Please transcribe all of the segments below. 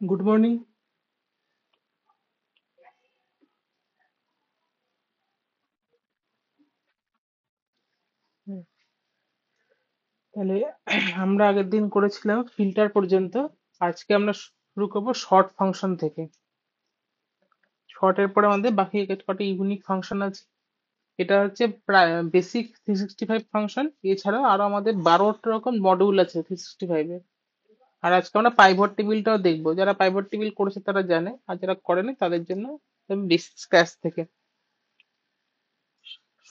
Good morning. তাহলে আমরা আগের দিন করেছিলাম ফিল্টার পর্যন্ত। আজকে আমরা শুরু করবো শর্ট ফাংশন থেকে। শর্টের পরে আমাদের বাকি কটা ইউনিক ফাংশন আছে। এটা হচ্ছে প্রায় বেসিক 365 ফাংশন। এছাড়াও আরো আমাদের 12টা রকম মডিউল আছে 365 এর। আর আজকে আমরা পাইভট টেবিলটাও দেখবো। যারা পাইভট টেবিল করেছে তারা জানে, আর যারা করেনি তাদের জন্য বেসিক স্ক্র্যাচ থেকে।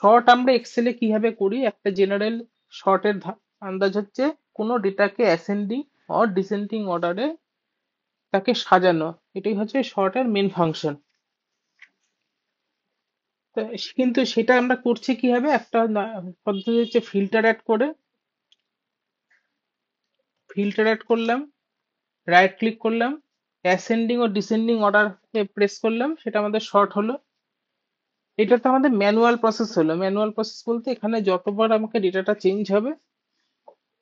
শর্ট আমরা এক্সেলে কিভাবে করি, একটা জেনারেল শর্টের আন্দাজ হচ্ছে কোনো ডেটাকে অ্যাসেন্ডিং অর ডিসেন্ডিং অর্ডারে তাকে সাজানো। এটাই হচ্ছে শর্টের মেন ফাংশন। কিন্তু সেটা আমরা করছি কিভাবে, একটা পদ্ধতি হচ্ছে ফিল্টার অ্যাড করলাম, রাইট ক্লিক করলাম, অ্যাসেন্ডিং ও ডিসেন্ডিং অর্ডার প্রেস করলাম, সেটা আমাদের শর্ট হলো। এটা তো আমাদের ম্যানুয়াল প্রসেস হলো। ম্যানুয়াল প্রসেস বলতে এখানে যতবার আমাকে ডেটাটা চেঞ্জ হবে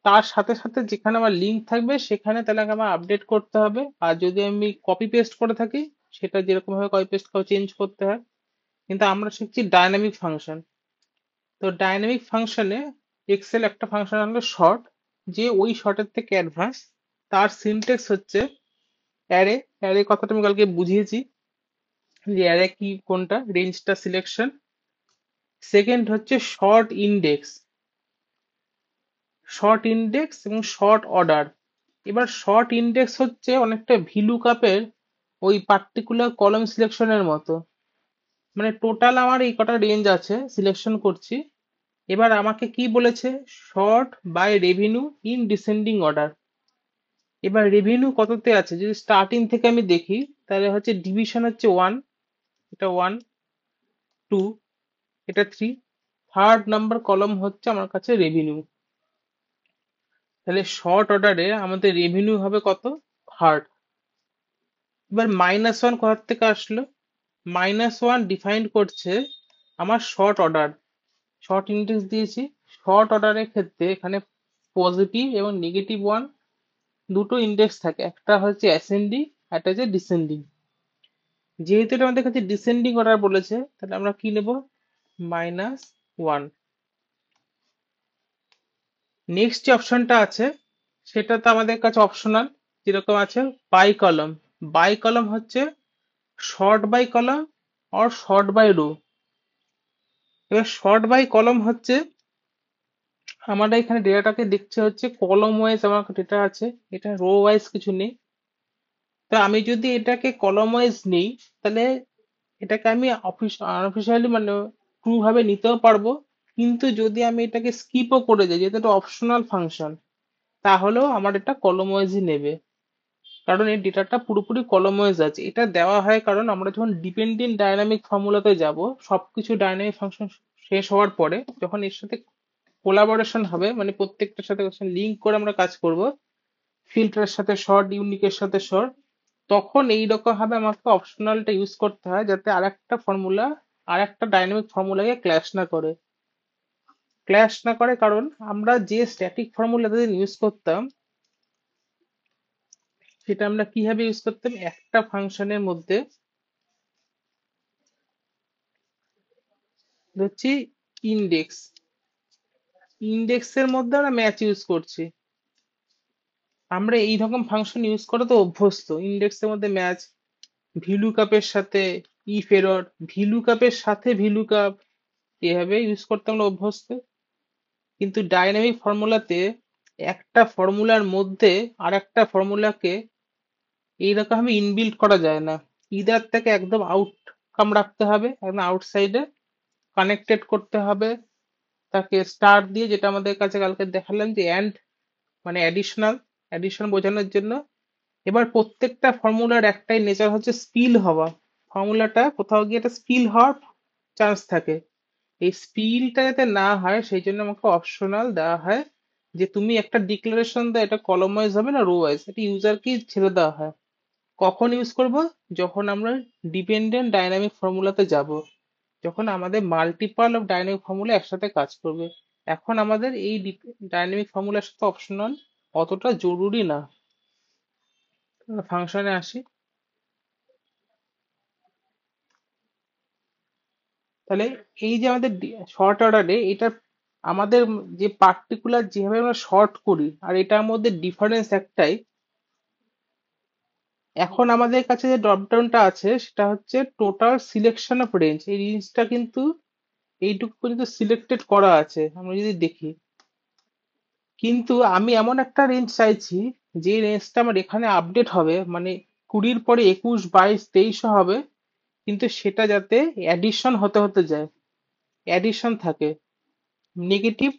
তার সাথে সাথে যেখানে আমার লিঙ্ক থাকবে সেখানে তাহলে আমার আপডেট করতে হবে। আর যদি আমি কপি পেস্ট করে থাকি সেটা যেরকম ভাবে কপি পেস্ট করে চেঞ্জ করতে হয়। কিন্তু আমরা শিখছি ডাইনামিক ফাংশন। তো ডাইনামিক ফাংশনে এক্সেল একটা ফাংশন হলো শর্ট, যে ওই শর্টের থেকে অ্যাডভান্স। তার সিনট্যাক্স হচ্ছে অ্যারে। অ্যারে কথাটা আমি কালকে বুঝিয়েছি যে অ্যারে কি কোনটা, রেঞ্জটা সিলেকশন। সেকেন্ড হচ্ছে শর্ট ইন্ডেক্স এবং শর্ট অর্ডার। এবার শর্ট ইন্ডেক্স হচ্ছে অনেকটা ভিলুকাপের ওই পার্টিকুলার কলাম সিলেকশনের মতো। মানে টোটাল আমার এই কটা রেঞ্জ আছে, সিলেকশন করছি। এবার আমাকে কি বলেছে, sort by revenue in descending order. এবার রেভিনিউ কততে আছে যদি স্টার্টিং থেকে আমি দেখি, তাহলে হচ্ছে ডিভিশন হচ্ছে 1, এটা 1, 2, এটা 3, থার্ড নাম্বার কলম হচ্ছে আমার কাছে রেভিনিউ। তাহলে শর্ট অর্ডারে আমাদের রেভিনিউ হবে কত, থার্ড। এবার -1 কোথা থেকে আসলো, -1 ডিফাইন করছে আমার শর্ট অর্ডার। শর্ট ইন্ডেক্স দিয়েছি। শর্ট অর্ডারের ক্ষেত্রে এখানে পজিটিভ এবং নেগেটিভ ওয়ান দুটো ইন্ডেক্স থাকে, একটা হচ্ছে অ্যাসেন্ডিং, একটা হচ্ছে ডিসেন্ডিং। যেহেতু এটা আমাদের কাছে ডিসেন্ডিং অর্ডার বলেছে, তাহলে আমরা কি নেব, -1। নেক্সট যে অপশনটা আছে সেটা তো আমাদের কাছে অপশনাল, যেরকম আছে বাই কলম। বাই কলম হচ্ছে শর্ট বাই কলম আর শর্ট বাই রো। এবার শর্ট বাই কলম হচ্ছে আমরা এখানে ডেটাটাকে দেখছে হচ্ছে কলম ওয়াইজ আমার ডেটা আছে, এটা রো ওয়াইজ কিছু নেই। তো আমি যদি এটাকে কলম ওয়াইজ নিই, তাহলে এটাকে আমি আনঅফিসিয়ালি মানে ট্রু ভাবে নিতেও পারবো। কিন্তু যদি আমি এটাকে স্কিপও করে যাই, যেহেতু এটা অপশনাল ফাংশন, তাহলেও আমার এটা কলম ওয়াইজই নেবে। কারণ এই ডেটাটা পুরোপুরি কলম ওয়াইজ আছে। এটা দেওয়া হয় কারণ আমরা যখন ডিপেন্ডেন্ট ডাইনামিক ফর্মুলাতে যাব, সবকিছু ডাইনামিক ফাংশন শেষ হওয়ার পরে যখন এর সাথে কোলাবোরেশন হবে, মানে প্রত্যেকটার সাথে লিঙ্ক করে আমরা কাজ করব, ফিল্টারের সাথে শর্ট, ইউনিকের সাথে শর্ট, তখন এইরকম ভাবে আমাকে অপশনালটা ইউজ করতে হয় যাতে আরেকটা ডাইনামিক ফর্মুলাকে ক্ল্যাশ না করে। কারণ আমরা যে স্ট্যাটিক ফর্মুলা ইউজ করতাম সেটা আমরা কিভাবে ইউজ করতাম, একটা ফাংশনের মধ্যে হচ্ছে ইন্ডেক্স, ইন্ডেক্সের মধ্যে আমরা ম্যাচ ইউজ করছি। আমরা এই রকম ফাংশন ইউজ করে তো অভ্যস্ত, ইন্ডেক্সের মধ্যে ম্যাচ, ভিলুকাপের সাথে ইফ এরর, ভিলুকাপের সাথে ভিলুকাপ, এভাবে ইউজ করতে আমরা অভ্যস্ত। কিন্তু ডাইনামিক ফর্মুলাতে একটা ফর্মুলার মধ্যে আর একটা ফর্মুলাকে এইরকম ভাবে ইনবিল্ট করা যায় না। ইদার থেকে একদম আউটকাম রাখতে হবে, একদম আউটসাইডে কানেক্টেড করতে হবে তাকে স্টার দিয়ে, যেটা আমাদের কাছে কালকে দেখালাম যে অ্যান্ড মানে অ্যাডিশন বোঝানোর জন্য। এবার প্রত্যেকটা ফর্মুলার একটাই নেচার হচ্ছে স্পিল হওয়া। ফর্মুলাটা কোথাও গিয়ে একটা স্পিল হওয়ার চান্স থাকে। এই স্পিলটা যাতে না হয় সেই জন্য আমাকে অপশনাল দেওয়া হয় যে তুমি একটা ডিক্লারেশন দাও, এটা কলম ওয়াইজ হবে না রো ওয়াইজ, এটা ইউজারকেই ছেড়ে দেওয়া হয়। কখন ইউজ করব? যখন আমরা ডিপেন্ডেন্ট ডাইনামিক ফর্মুলাতে যাব, যখন আমাদের মাল্টিপল অফ ডাইনামিক ফর্মুলা একসাথে কাজ করবে। এখন আমাদের এই ডাইনামিক ফর্মুলার সাথে অপশনাল অতটা জরুরি না। ফাংশনে আসি। তাহলে এই যে আমাদের শর্ট অর্ডারে এটা আমাদের যে পার্টিকুলার যেভাবে আমরা শর্ট করি আর এটার মধ্যে ডিফারেন্স একটাই। এখন আমাদের কাছে যে ড্রপডাউনটা আছে সেটা হচ্ছে টোটাল সিলেকশন অফ রেঞ্জ। এই রেঞ্জটা কিন্তু এইটুকু পর্যন্ত সিলেক্টেড করা আছে আমরা যদি দেখি, কিন্তু আমি এমন একটা রেঞ্জ চাইছি যে রেঞ্জটা আমার এখানে আপডেট হবে, মানে 20-র পরে 21, 22, 23 হবে, কিন্তু সেটা যাতে অ্যাডিশন হতে হতে যায়, অ্যাডিশন থাকে, নেগেটিভ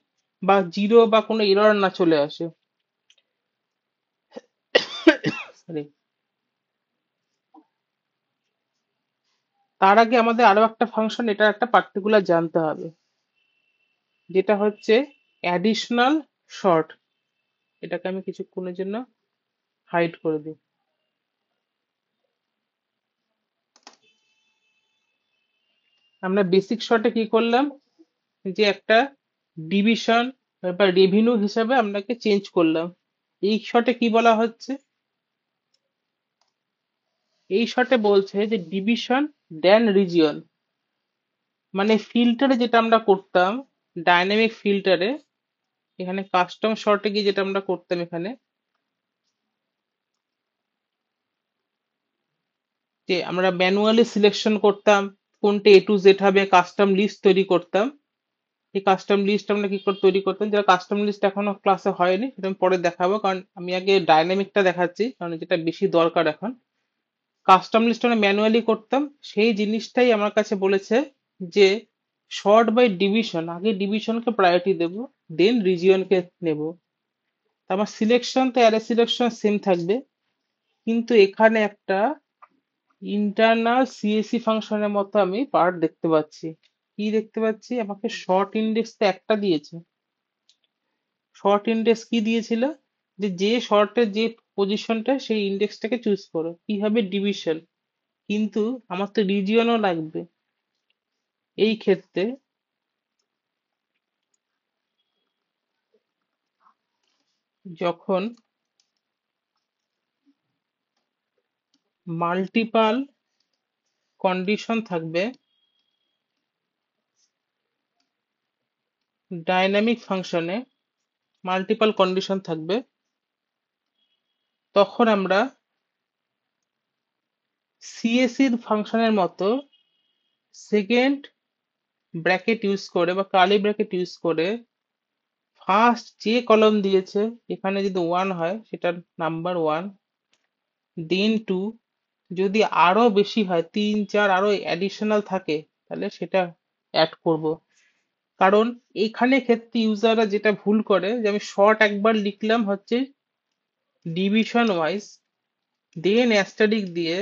বা জিরো বা কোনো এরর না চলে আসে। Sorry। তার আগে আমাদের আরো একটা ফাংশন, এটা একটা পার্টিকুলার জানতে হবে, যেটা হচ্ছে অ্যাডিশনাল শর্ট। এটাকে আমি কিছুক্ষণের জন্য হাইড করে দিই। আমরা বেসিক শর্টে কি করলাম, যে একটা ডিভিশন বা রেভিনিউ হিসাবে আপনাকে চেঞ্জ করলাম। এই শর্টে কি বলা হচ্ছে, এই শর্টে বলছে যে ডিভিশন দেন রিজিয়ন। মানে ফিল্টারে যেটা আমরা করতাম, ডাইনামিক ফিল্টারে, এখানে কাস্টম শর্টে গিয়ে যেটা আমরা করতাম, এখানে যে আমরা ম্যানুয়ালি সিলেকশন করতাম কোনটা এ টু জেড হবে, কাস্টম লিস্ট তৈরি করতাম। এই কাস্টম লিস্ট আমরা কি করে তৈরি করতাম, যারা কাস্টম লিস্ট এখনো ক্লাসে হয়নি সেটা আমি পরে দেখাবো, কারণ আমি আগে ডাইনামিকটা দেখাচ্ছি কারণ যেটা বেশি দরকার এখন। কাস্টম লিস্ট আমরা ম্যানুয়ালি করতাম, সেই জিনিসটাই আমার কাছে বলেছে যে শর্ট বাই ডিভিশন, আগে ডিভিশনকে প্রায়োরিটি দেব, দেন রিজিয়নকে নেব। আমার সিলেকশন তো অ্যারে সিলেকশন সেম থাকবে, কিন্তু এখানে একটা ইন্টারনাল সিএসি ফাংশনের মতো আমি পার্ট দেখতে পাচ্ছি। কি দেখতে পাচ্ছি, আমাকে শর্ট ইন্ডেক্স তো একটা দিয়েছে। শর্ট ইন্ডেক্স কি দিয়েছিল, যে যে শর্টের যে পজিশনটা সেই ইন্ডেক্সটাকে চুজ করো, কি হবে ডিভিশন। কিন্তু আমার তো রিজিয়নও লাগবে। এই ক্ষেত্রে যখন মাল্টিপাল কন্ডিশন থাকবে ডাইনামিক ফাংশনে, মাল্টিপাল কন্ডিশন থাকবে, তখন আমরা সিএসির ফাংশনের মতো সেকেন্ড ব্র্যাকেট ইউজ করে বা কার্লি ব্র্যাকেট ইউজ করে ফার্স্ট যে কলম দিয়েছে, এখানে যদি 1 হয় সেটার নাম্বার 1, দেন 2, যদি আরো বেশি হয় 3, 4 আরো অ্যাডিশনাল থাকে তাহলে সেটা অ্যাড করব। কারণ এখানে ক্ষেত্রে ইউজাররা যেটা ভুল করে, যে আমি শর্ট একবার লিখলাম হচ্ছে ডিভিশন ওয়াইজ, দেন অ্যাস্টারিক দিয়ে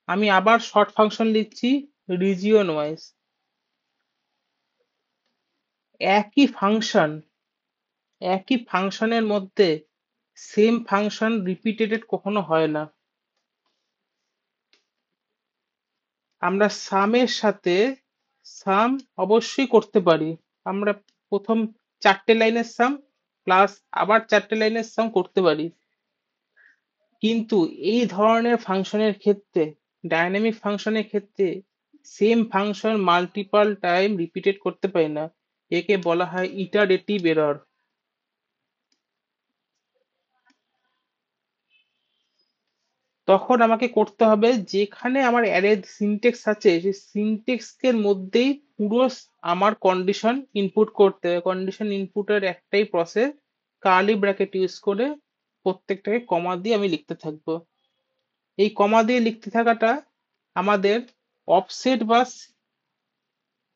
আমি আবার শর্ট ফাংশন লিখছি রিজিয়ন ওয়াইজ। একই ফাংশন, একই ফাংশনের মধ্যে সেম ফাংশন রিপিটেটেড কখনো হয় না। আমরা সামের সাথে সাম অবশ্যই করতে পারি। আমরা প্রথম 4টে লাইনের সাম প্লাস আবার 4টে লাইনের সাম করতে পারি, কিন্তু এই ধরনের ফাংশনের ক্ষেত্রে, ডাইনামিক ফাংশনের ক্ষেত্রে same function multiple time repeated করতে পারি না। একে বলা হয় ইটারেটিভ এরর। তখন আমাকে করতে হবে যেখানে আমার অ্যারে সিনটেক্স আছে সেই সিনটেক্স এর মধ্যেই পুরো আমার কন্ডিশন ইনপুট করতে হবে। কন্ডিশন ইনপুটের একটাই প্রসেস, কার্লি ব্র্যাকেট ইউজ করে প্রত্যেকটাকে কমা দিয়ে আমি লিখতে থাকবো। এই কমা দিয়ে লিখতে থাকাটা আমাদের অফসেট বা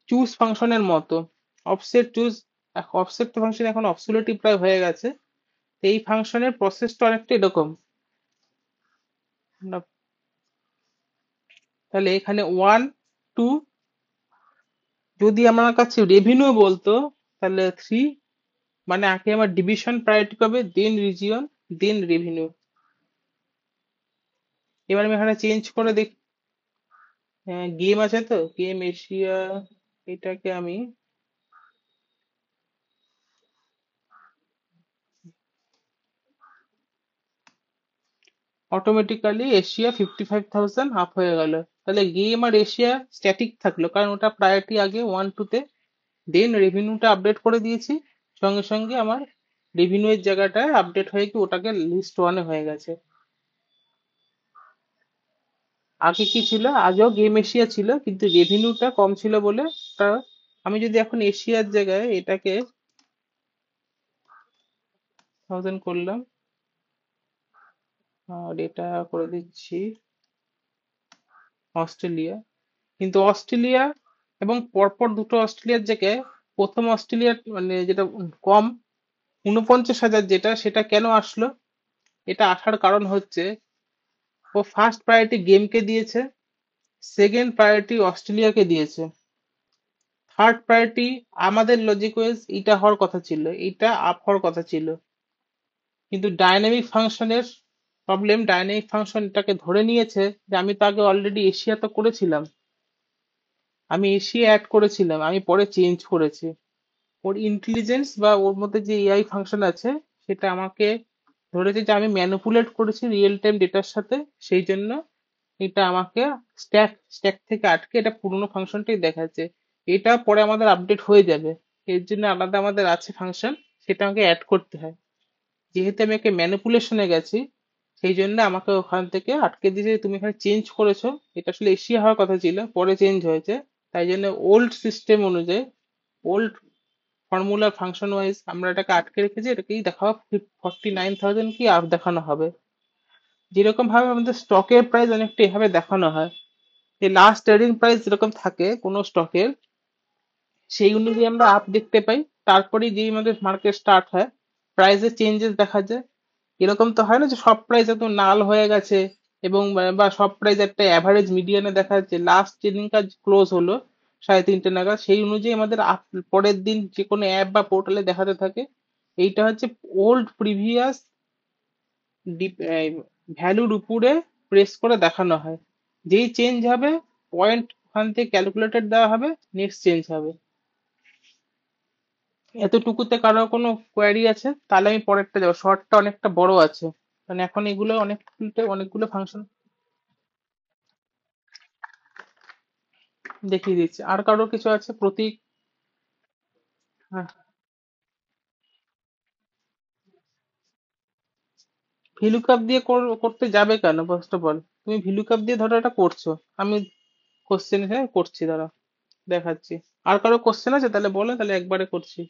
চুজ ফাংশনের মতো। অফসেট চুজ অফসেট ফাংশন এখন অবসোলিউটই প্রায় হয়ে গেছে। তো এই ফাংশনের প্রসেসটা অনেকটা এরকম। আমরা তাহলে এখানে 1 2, যদি আমার কাছে রেভিনিউ বলতো তাহলে 3, মানে আগে আমার ডিভিশন প্রায়োরিটি পাবে, দেন রিজিয়ন, দেন রেভিনিউ। এবার আমি এখানে চেঞ্জ করে দেখি। গেম আছে তো, গেম এশিয়া, এটাকে আমি অটোমেটিক্যালি এশিয়া 55,000 আপ হয়ে গেল। তাহলে গেম আর এশিয়া স্ট্যাটিক থাকলো, কারণ ওটা প্রায়োরিটি আগে 1 2 তে। দেন রেভিনিউটা আপডেট করে দিয়েছি, সঙ্গে সঙ্গে আমার রেভিনিউ এর জায়গাটায় আপডেট হয়ে কি ওটাকে লিস্ট ওয়ানে হয়ে গেছে। আগে কি ছিল, আগেও গেম এশিয়া ছিল কিন্তু রেভিনিউটা কম ছিল বলে ওটা। আমি যদি এখন এশিয়ার জায়গায় এটাকে 1000 করলাম, আর এটা করে দিচ্ছি অস্ট্রেলিয়া। কিন্তু অস্ট্রেলিয়া এবং পরপর দুটো অস্ট্রেলিয়ার জায়গায় প্রথম অস্ট্রেলিয়ার মানে যেটা কম 49,000 যেটা, সেটা কেন আসলো? এটা আসার কারণ হচ্ছে ও ফার্স্ট প্রায়োরিটি গেমকে দিয়েছে, সেকেন্ড প্রায়োরিটি অস্ট্রেলিয়াকে দিয়েছে, থার্ড প্রায়োরিটি আমাদের লজিক ওয়াইজ এটা হওয়ার কথা ছিল, এটা আপ হওয়ার কথা ছিল। কিন্তু ডাইনামিক ফাংশনের প্রবলেম, ডাইনামিক ফাংশন এটাকে ধরে নিয়েছে যে আমি তো আগে অলরেডি এশিয়া তো করেছিলাম, আমি এশিয়া অ্যাড করেছিলাম, আমি পরে চেঞ্জ করেছি। ওর ইন্টেলিজেন্স বা ওর মধ্যে যে এআই ফাংশন আছে সেটা আমাকে ধরেছে যে আমি ম্যানিপুলেট করেছি রিয়েল টাইম ডেটার সাথে, সেই জন্য এটা আমাকে স্ট্যাক স্ট্যাক থেকে আটকে এটা পুরোনো ফাংশনটাই দেখাচ্ছে। এটা পরে আমাদের আপডেট হয়ে যাবে, এর জন্য আলাদা আমাদের আছে ফাংশন, সেটা আমাকে অ্যাড করতে হয়। যেহেতু আমি একে ম্যানিপুলেশনে গেছি, সেই জন্য আমাকে ওখান থেকে আটকে দিয়েছে। তুমি এখানে চেঞ্জ করেছো, এটা আসলে এশিয়া হওয়ার কথা ছিল, পরে চেঞ্জ হয়েছে। তাই জন্য ওল্ড সিস্টেম অনুযায়ী, ওল্ড ফর্মুলা ফাংশন ওয়াইজ আমরা এটাকে আটকে রেখেছি, এটাকেই দেখাবো 49,000 কি আপ দেখানো হবে। যেরকম ভাবে আমাদের স্টকের প্রাইস অনেকটা এভাবে দেখানো হয়, যে লাস্ট ট্রেডিং প্রাইস যেরকম থাকে কোনো স্টকের, সেই অনুযায়ী আমরা আপ দেখতে পাই। তারপরে যেই আমাদের মার্কেট স্টার্ট হয়, প্রাইসের চেঞ্জেস দেখা যায়। এরকম তো হয় না যে সব প্রাইস একদম নাল হয়ে গেছে, এবং বা সব প্রাইস একটা অ্যাভারেজ মিডিয়ানে দেখা যাচ্ছে। লাস্ট ট্রেডিং কাজ ক্লোজ হলো 3:30 নাগাদ, সেই অনুযায়ী আমাদের পরের দিন যে কোনো অ্যাপ বা পোর্টালে দেখাতে থাকে। এইটা হচ্ছে ওল্ড প্রিভিয়াস ভ্যালুর উপরে প্রেস করে দেখানো হয়। যেই চেঞ্জ হবে, পয়েন্ট ওখান থেকে ক্যালকুলেটেড দেওয়া হবে, নেক্সট চেঞ্জ হবে। এতটুকুতে কারো কোনো কোয়ারি আছে? তাহলে আমি পরেরটা যাবো, শর্টটা অনেকটা বড় আছে, মানে এখন এগুলো অনেকগুলো ফাংশন দেখিয়ে দিচ্ছে। আর কারো কিছু আছে প্রতীক? হ্যাঁ, ভিলুকাপ দিয়ে করতে যাবে কেন ফার্স্ট অফ অল? তুমি ভিলুকাপ দিয়ে ধরো এটা করছো, আমি কোশ্চেন হ্যাঁ করছি, দাঁড়া দেখাচ্ছি। আর কারো কোশ্চেন আছে তাহলে বলো, তাহলে একবারে করছি।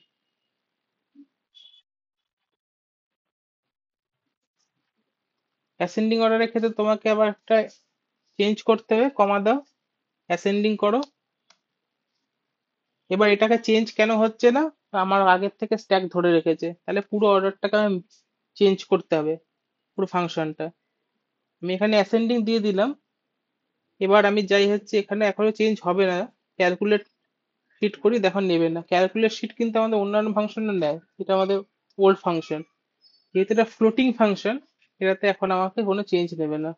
অ্যাসেন্ডিং অর্ডারের ক্ষেত্রে তোমাকে আবার একটা চেঞ্জ করতে হবে, কমা দাও, অ্যাসেন্ডিং করো। এবার এটাকে চেঞ্জ কেন হচ্ছে না? আমার আগের থেকে স্ট্যাক ধরে রেখেছে, তাহলে পুরো অর্ডারটাকে আমি চেঞ্জ করতে হবে, পুরো ফাংশনটা। আমি এখানে অ্যাসেন্ডিং দিয়ে দিলাম। এবার আমি যাই হচ্ছে এখানে এখনো চেঞ্জ হবে না, ক্যালকুলেট শিট করি, দেখো নেবে না। ক্যালকুলেট শিট কিন্তু আমাদের অন্যান্য ফাংশনে নেয়, এটা আমাদের ওল্ড ফাংশন। যেহেতু এটা ফ্লোটিং ফাংশন, এটাতে এখন আমাকে কোনো চেঞ্জ নেবে না।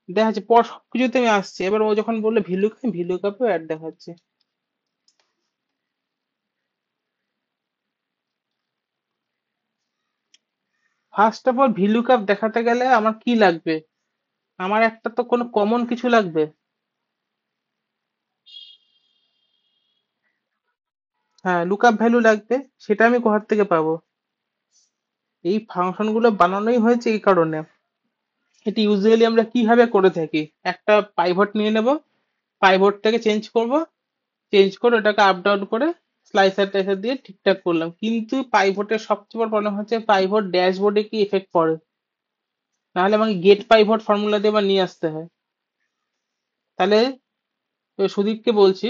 দেখাচ্ছে পর সবকিছুতে আমি আসছে। এবার ও যখন বললো ভিলু কাপে অ্যাড দেখাচ্ছে। ফার্স্ট অফ অল ভিলু কাপ দেখাতে গেলে আমার কি লাগবে? আমার একটা তো কোনো কমন কিছু লাগবে। হ্যাঁ, লুকআপ ভ্যালু লাগবে। সেটা আমি কোথা থেকে পাবো? এই ফাংশন গুলো বানানোই হয়েছে এই কারণে। এটি ইউজুয়ালি আমরা কিভাবে করে থাকি, একটা পাইভট নিয়ে নেব, পাইভট থেকে চেঞ্জ করব, চেঞ্জ করে ওটাকে আপ ডাউন করে স্লাইসার টাইসার দিয়ে ঠিকঠাক করলাম, কিন্তু পাইভটের সবচেয়ে বড় প্রবলেম হচ্ছে পাইভট ড্যাশবোর্ডে কি এফেক্ট পড়ে, নাহলে আমাকে গেট পাইভট ফর্মুলা দিয়ে আবার নিয়ে আসতে হয়। তাহলে সুদীপকে বলছি,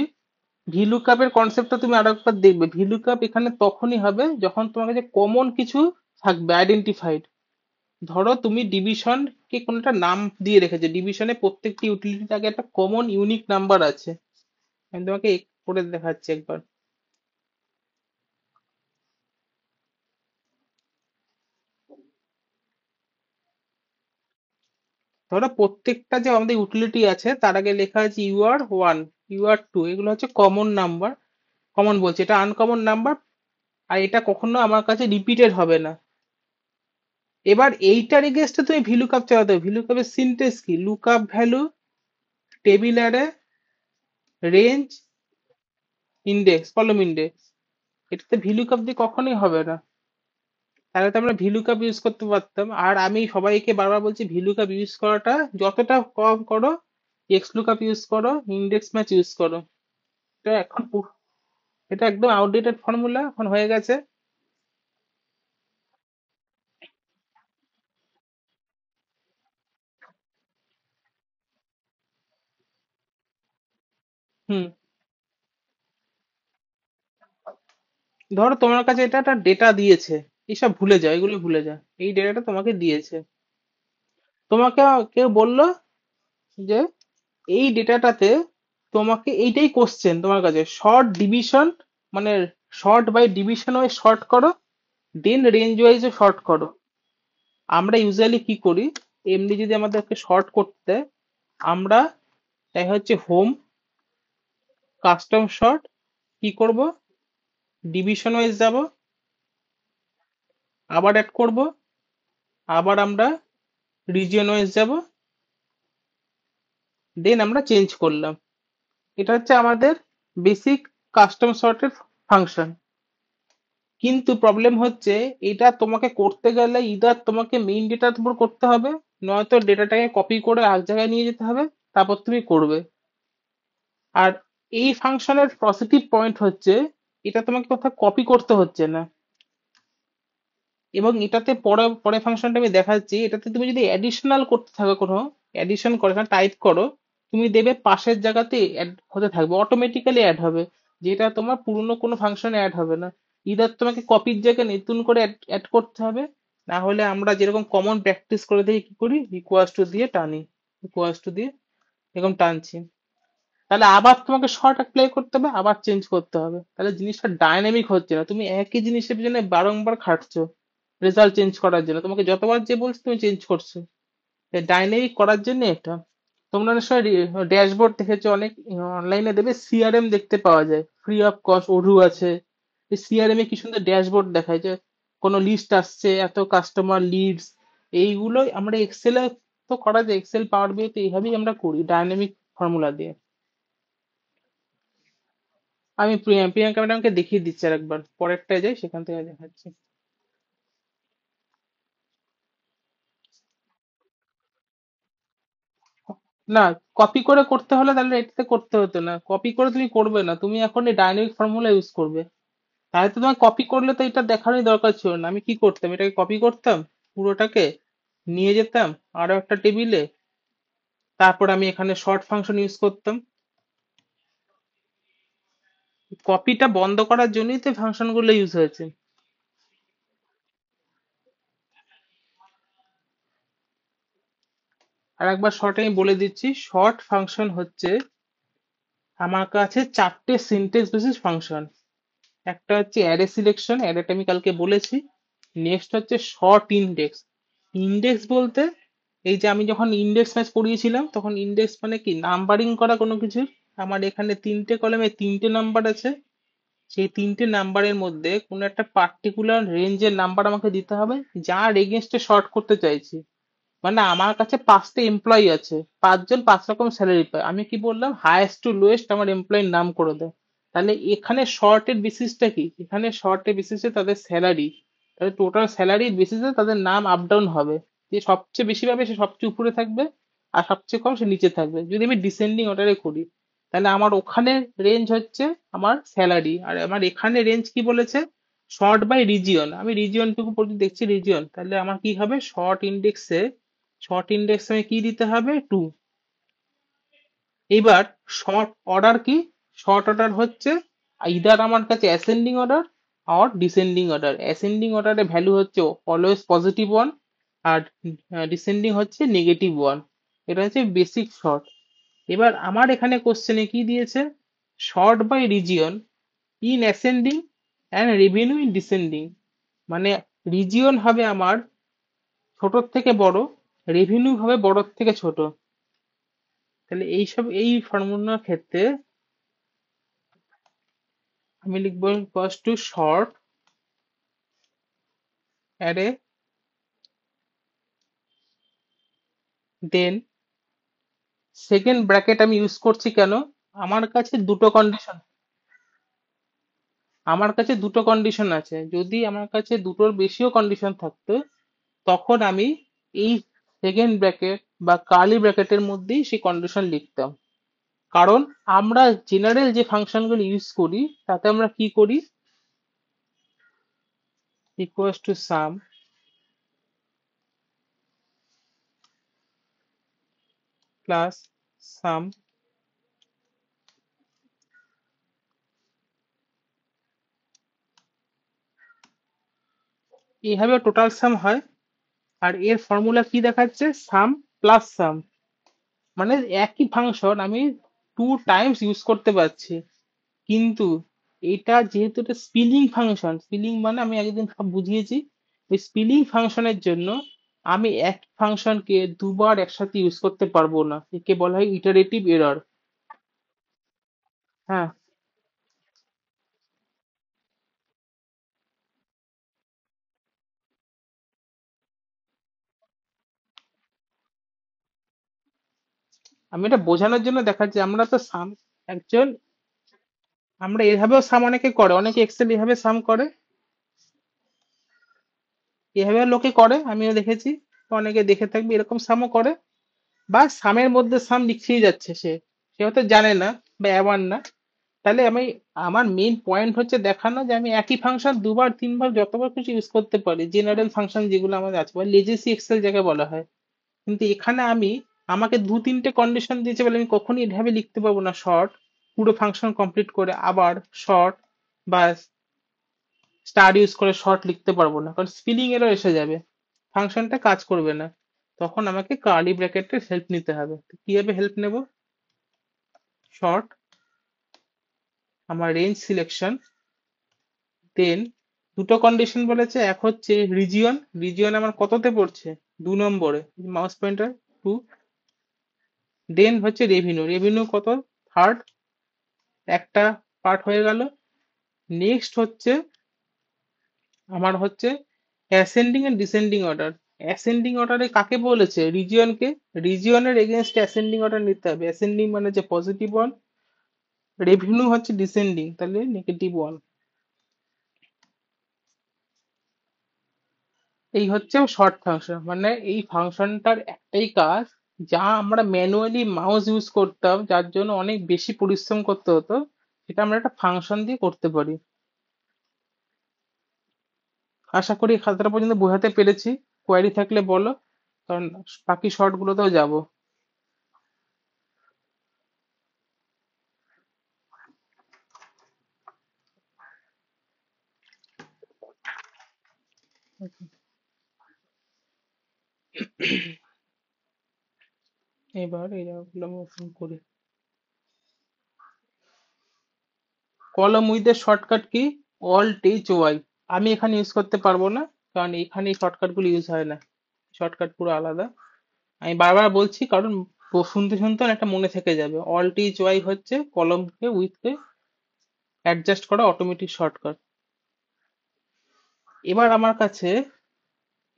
ভিলুকাপ এর কনসেপ্টটা তুমি আরো একবার দেখবে। ভিলুকাপ এখানে তখনই হবে যখন তোমার কাছে কমন কিছু থাকবে, আইডেন্টিফাইড। ধরো তুমি ডিভিশন কে কোনো একটা নাম দিয়ে রেখেছে, ডিভিশনে প্রত্যেকটি ইউটিলিটির আগে একটা কমন ইউনিক নাম্বার আছে। আমি তোমাকে করে দেখাচ্ছি একবার। ধরো প্রত্যেকটা যে আমাদের ইউটিলিটি আছে তার আগে লেখা আছে ইউআর ওয়ান, ইউআর টু, এগুলো হচ্ছে কমন নাম্বার। কমন বলছে এটা আনকমন নাম্বার, আর এটা কখনো আমার কাছে রিপিটেড হবে না। এবার এইটার এগেনস্টে তুমি ভিলুকাপ চালাতে হবে। ভিলুকাপের সিনটেক্স কি? Lookup value, table array, range, index, কলম ইন্ডেক্স। এটাতে ভিলুকাপ দিয়ে কখনোই হবে না। তাহলে তো আমরা ভিলুকাপ ইউজ করতে পারতাম। আর আমি সবাইকে বারবার বলছি ভিলুকাপ ইউজ করাটা যতটা কম করো, এক্স লুকআপ ইউজ করো, ইন্ডেক্স ম্যাচ ইউজ করো। এটা এখন এটা একদম আউটডেটেড ফর্মুলা এখন হয়ে গেছে। হুম। ধরো তোমার কাছে এটা একটা ডেটা দিয়েছে, এইসব ভুলে যাও, এগুলো ভুলে যাও। এই ডেটাটা তোমাকে দিয়েছে, তোমাকে কেউ বললো যে এই ডেটাটাতে তোমাকে এইটাই কোশ্চেন, তোমার কাছে শর্ট ডিভিশন, মানে sort by division wise sort করো, দেন রেঞ্জ ওয়াইজ শর্ট করো। আমরা ইউজুয়ালি কি করি, এমনি যদি আমাদেরকে শর্ট করতে দেয়, আমরা তাই হচ্ছে হোম, কাস্টম শর্ট, কি করব, ডিভিশন ওয়াইজ যাব, আবার অ্যাড করব, আবার আমরা রিজিয়ন ওয়াইজ যাব, দেন আমরা চেঞ্জ করলাম। এটা হচ্ছে আমাদের বেসিক কাস্টম সর্টের ফাংশন। কিন্তু প্রবলেম হচ্ছে এটা তোমাকে করতে গেলে ইদার তোমাকে মেইন ডেটার উপর করতে হবে, নয়তো ডেটাটাকে কপি করে এক জায়গায় নিয়ে যেতে হবে, তারপর তুমি করবে। আর এই ফাংশনের পজিটিভ পয়েন্ট হচ্ছে এটা তোমাকে কোথাও কপি করতে হচ্ছে না। এবং এটাতে পরে পরে ফাংশনটা আমি দেখাচ্ছি, এটাতে তুমি যদি অ্যাডিশনাল করতে থাকো, কোনো অ্যাডিশন করে টাইপ করো, তুমি দেবে পাশের জায়গাতে অ্যাড হতে থাকবে, অটোমেটিক্যালি অ্যাড হবে, যেটা তোমার পুরনো কোনো ফাংশনে অ্যাড হবে না। ইদার তোমাকে কপির জায়গায় নতুন করে অ্যাড করতে হবে, না হলে আমরা যেরকম কমন প্র্যাকটিস করে দেখি কি করি, ইকুয়াস টু দিয়ে টানি, ইকুয়াস টু দিয়ে এরকম টানছি, তাহলে আবার তোমাকে শর্ট অ্যাপ্লাই করতে হবে, আবার চেঞ্জ করতে হবে, তাহলে জিনিসটা ডাইনামিক হচ্ছে না, তুমি একই জিনিসের জন্য বারংবার খাটছো রেজাল্ট চেঞ্জ করার জন্য, তোমাকে যতবার যে বলছো তুমি চেঞ্জ করছো। ডাইনামিক করার জন্য এটা। তোমরা নিশ্চয় ড্যাশবোর্ড দেখেছো, অনেক অনলাইনে দেবে সিআরএম দেখতে পাওয়া যায়, ফ্রি অফ কস্ট ওডু আছে। এই সিআরএম এ কি সুন্দর ড্যাশবোর্ড দেখায় যে কোনো লিস্ট আসছে, এত কাস্টমার লিডস, এইগুলোই আমরা এক্সেলে তো করা যায়, এক্সেল পাওয়ার বিয়ে তো এইভাবেই আমরা করি ডাইনামিক ফর্মুলা দিয়ে। আমি প্রিয়াঙ্কা ম্যাডামকে দেখিয়ে দিচ্ছি আর একবার, পরেরটায় যাই সেখান থেকে দেখাচ্ছি। না, কপি করে করতে হলে তাহলে এটাতে করতে হতো না, কপি করে তুমি করবে না, তুমি এখন এই ডাইনামিক ফর্মুলা ইউজ করবে। তাহলে তো তোমার কপি করলে তো এটা দেখারই দরকার ছিল না। আমি কি করতাম, এটাকে কপি করতাম, পুরোটাকে নিয়ে যেতাম আরো একটা টেবিলে, তারপর আমি এখানে শর্ট ফাংশন ইউজ করতাম। কপিটা বন্ধ করার জন্যই তো ফাংশন গুলো ইউজ হয়েছে। আর একবার শর্ট আমি বলে দিচ্ছি, শর্ট ফাংশন হচ্ছে আমার কাছে চারটে সিনটেক্স বেসিস ফাংশন। একটা হচ্ছে অ্যারে সিলেকশন, অ্যারেটা আমি কালকে বলেছি। নেক্সট হচ্ছে শর্ট ইন্ডেক্স। ইন্ডেক্স বলতে এই যে আমি যখন ইন্ডেক্স ম্যাচ পড়িয়েছিলাম তখন ইন্ডেক্স মানে কি, নাম্বারিং করা কোনো কিছু। আমার এখানে তিনটে কলমে তিনটে নাম্বার আছে, সেই তিনটে নাম্বারের মধ্যে কোনো একটা পার্টিকুলার রেঞ্জের নাম্বার আমাকে দিতে হবে, যার এগেনস্টে শর্ট করতে চাইছি। মানে আমার কাছে 5টে এমপ্লয়ি আছে, 5জন 5 রকম স্যালারি পায়, আমি কি বললাম হাইয়েস্ট টু লোয়েস্ট আমার এমপ্লয়ির নাম করে দেয়। তাহলে এখানে শর্টের বেসিসটা কি, এখানে শর্টের বেসিসে তাদের স্যালারি, তাহলে টোটাল স্যালারির বেসিসে তাদের নাম আপ ডাউন হবে, যে সবচেয়ে বেশি পাবে সে সবচেয়ে উপরে থাকবে, আর সবচেয়ে কম সে নিচে থাকবে, যদি আমি ডিসেন্ডিং অর্ডারে করি। তাহলে আমার ওখানে রেঞ্জ হচ্ছে আমার স্যালারি, আর আমার এখানে রেঞ্জ কি বলেছে, শর্ট বাই রিজিয়ন। আমি রিজিয়নটুকু পর্যন্ত দেখছি রিজিয়ন, তাহলে আমার কি হবে, শর্ট ইন্ডেক্সে আমি কি দিতে হবে, 2। এবার শর্ট অর্ডার কি, শর্ট অর্ডার হচ্ছে ইদার আমার কাছে অ্যাসেন্ডিং অর্ডার আর ডিসেন্ডিং অর্ডার। অ্যাসেন্ডিং অর্ডারের ভ্যালু হচ্ছে অলওয়েজ +1, আর ডিসেন্ডিং হচ্ছে -1। এটা হচ্ছে বেসিক শর্ট। এবার আমার এখানে কোশ্চেনে কি দিয়েছে, sort by region in ascending and revenue in descending. মানে রিজিয়ন হবে আমার ছোটর থেকে বড়, রেভিনিউ হবে বড়র থেকে ছোট। তাহলে এই ফর্মুলার ক্ষেত্রে আমি লিখবো equals to sort array, then second bracket আমি ইউজ করছি কেন, আমার কাছে দুটো কন্ডিশন আমার কাছে দুটো কন্ডিশন আছে। যদি আমার কাছে দুটোর বেশিও কন্ডিশন থাকতো, তখন আমি এই সেকেন্ড ব্র্যাকেট বা কার্লি ব্র্যাকেটের মধ্যেই সেই কন্ডিশন লিখতাম। কারণ আমরা জেনারেল যে ফাংশনগুলো ইউজ করি, তাতে আমরা কি করি, ইকুয়ালস টু সাম প্লাস সাম, এইভাবে টোটাল সাম হয়। আর এর ফর্মুলা কি দেখাচ্ছে, সাম প্লাস সাম, মানে একই ফাংশন আমি 2 টাইমস ইউজ করতে পারছি। কিন্তু এটা যেহেতু এটা স্পিলিং ফাংশন, স্পিলিং মানে আমি একদিন সব বুঝিয়েছি, ওই স্পিলিং ফাংশনের জন্য আমি এক ফাংশনকে দুবার একসাথে ইউজ করতে পারবো না, একে বলা হয় ইটারেটিভ এরর। হ্যাঁ, আমি এটা বোঝানোর জন্য দেখাচ্ছি। আমরা তো সাম একজন, আমরা এভাবেও সাম অনেকে করে, অনেকে এক্সেল এভাবে সাম করে, এভাবে লোকে করে, আমিও দেখেছি। অনেকে দেখে থাকবে এরকম সামও করে, বা সামের মধ্যে সাম লিখেই যাচ্ছে, সে হয়তো জানে না বা অ্যাওয়ার না। তাহলে আমার মেইন পয়েন্ট হচ্ছে দেখানো যে আমি একই ফাংশন দুবার তিনবার যতবার কিছু ইউজ করতে পারি, জেনারেল ফাংশন যেগুলো আমাদের আছে, বা লেজেসি এক্সেল যাকে বলা হয়। কিন্তু এখানে আমাকে 2-3টে কন্ডিশন দিয়েছে বলে আমি কখনই এভাবে লিখতে পারবো না শর্ট, পুরো ফাংশন কমপ্লিট করে আবার শর্ট বা স্টার ইউজ করে শর্ট লিখতে পারবো না, কারণ স্পেলিং এরর এসে যাবে, ফাংশনটা কাজ করবে না। তখন আমাকে কার্লি ব্র্যাকেটের হেল্প নিতে হবে। তো কিভাবে হেল্প নেব, শর্ট আমার রেঞ্জ সিলেকশন, দেন দুটো কন্ডিশন বলেছে, এক হচ্ছে রিজিয়ন, রিজিয়ন আমার কততে পড়ছে, 2 নম্বরে, মাউস পয়েন্টার 2। দেন হচ্ছে রেভিনিউ, রেভিনিউ কত, থার্ড, একটা পার্ট হয়ে গেল। নেক্সট হচ্ছে আমার হচ্ছে ascending and descending order. Ascending অর্ডারে কাকে বলেছে, রিজিয়নকে, রিজিয়নের এগেনস্ট অ্যাসেন্ডিং অর্ডার নিতে হবে। অ্যাসেন্ডিং মানে যে +1, রেভিনিউ হচ্ছে ডিসেন্ডিং, তাহলে -1। এই হচ্ছে শর্ট ফাংশন, মানে এই ফাংশনটার একটাই কাজ, যা আমরা ম্যানুয়ালি মাউস ইউজ করতাম, যার জন্য অনেক বেশি পরিশ্রম করতে হতো, সেটা আমরা একটা ফাংশন দিয়ে করতে পারি। আশা করি খাতাটা পর্যন্ত বোঝাতে পেরেছি। কোয়ারি থাকলে বলো, কারণ বাকি শর্ট গুলোতেও যাবো। এবার এই জায়গাগুলো আমি ওপেন করি। কলম উইথ এর শর্টকাট কি, Alt+H+Y। আমি এখানে ইউজ করতে পারবো না, কারণ এখানে এই শর্টকাট গুলো ইউজ হয় না, শর্টকাট পুরো আলাদা। আমি বারবার বলছি কারণ শুনতে শুনতে একটা মনে থেকে যাবে। Alt+H+Y হচ্ছে কলমকে উইথকে অ্যাডজাস্ট করা অটোমেটিক শর্টকাট। এবার আমার কাছে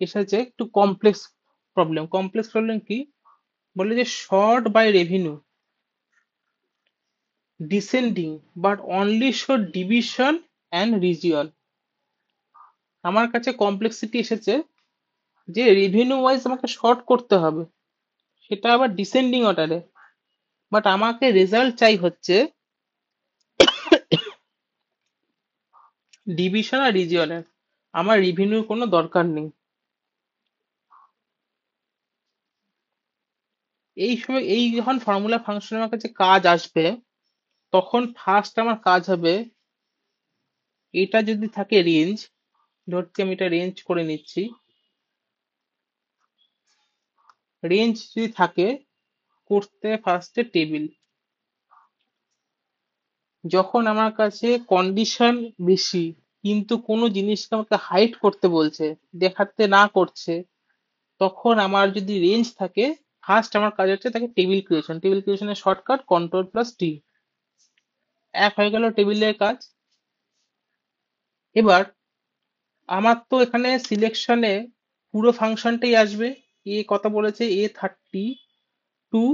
এসেছে একটু কমপ্লেক্স প্রবলেম কি, বলে যে sort by revenue descending but only show division and region. আমার কাছে কমপ্লেক্সিটি এসেছে যে রেভিনিউ ওয়াইজ আমাকে শর্ট করতে হবে, সেটা আবার ডিসেন্ডিং অর্ডারে, বাট আমাকে রেজাল্ট চাই হচ্ছে ডিভিশন আর রিজিয়নের। আমার রেভিনিউর কোনো দরকার নেই। এই সময় এই যখন ফর্মুলা ফাংশনের আমার কাছে কাজ আসবে, তখন ফার্স্ট আমার কাজ হবে, এটা যদি থাকে রেঞ্জ, ধরছি আমি এটা রেঞ্জ করে নিচ্ছি, রেঞ্জ যদি থাকে, করতে ফার্স্টে টেবিল। যখন আমার কাছে কন্ডিশন বেশি কিন্তু কোনো জিনিসকে আমাকে হাইড করতে বলছে, দেখাতে না করছে, তখন আমার যদি রেঞ্জ থাকে, ফার্স্ট আমার কাজ হচ্ছে তাকে টেবিল ক্রিয়েশন। টেবিল ক্রিয়েশনের শর্টকাট কন্ট্রোল+T। এক হয়ে গেল টেবিলের কাজ। এবার আমার তো এখানে সিলেকশনে পুরো ফাংশনটাই আসবে। এ কত বলেছে, A32,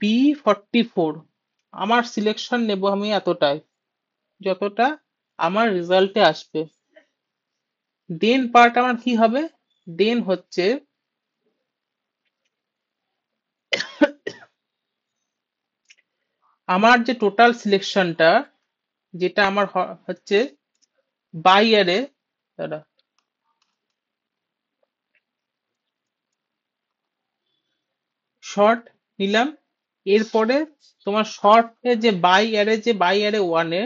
B44। আমার সিলেকশন নেব আমি এতটাই, যতটা আমার রেজাল্টে আসবে। দেন পার্ট আমার কি হবে, দেন হচ্ছে আমার যে টোটাল সিলেকশনটা, যেটা আমার হচ্ছে বাই অ্যারে, দাঁড়া, শর্ট নিলাম। এরপরে তোমার শর্টে যে বাই অ্যারে ওয়ানে,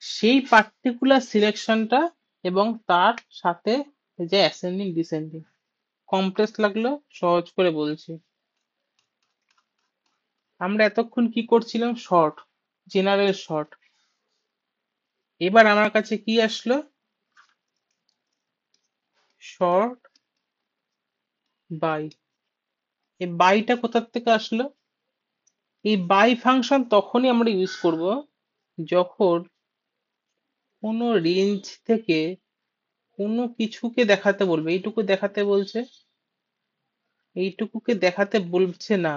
সেই পার্টিকুলার সিলেকশনটা এবং তার সাথে যে অ্যাসেন্ডিং ডিসেন্ডিং। কমপ্লেক্স লাগলো, সহজ করে বলছি। আমরা এতক্ষণ কি করছিলাম, শর্ট, জেনারেল শর্ট। এবার আমার কাছে কি আসলো, শর্ট বাই। এই বাইটা কোথার থেকে আসলো, এই বাই ফাংশন তখনই আমরা ইউজ করব যখন কোনো রেঞ্জ থেকে কোনো কিছুকে দেখাতে বলবে। এইটুকু দেখাতে বলছে, এইটুকুকে দেখাতে বলছে না,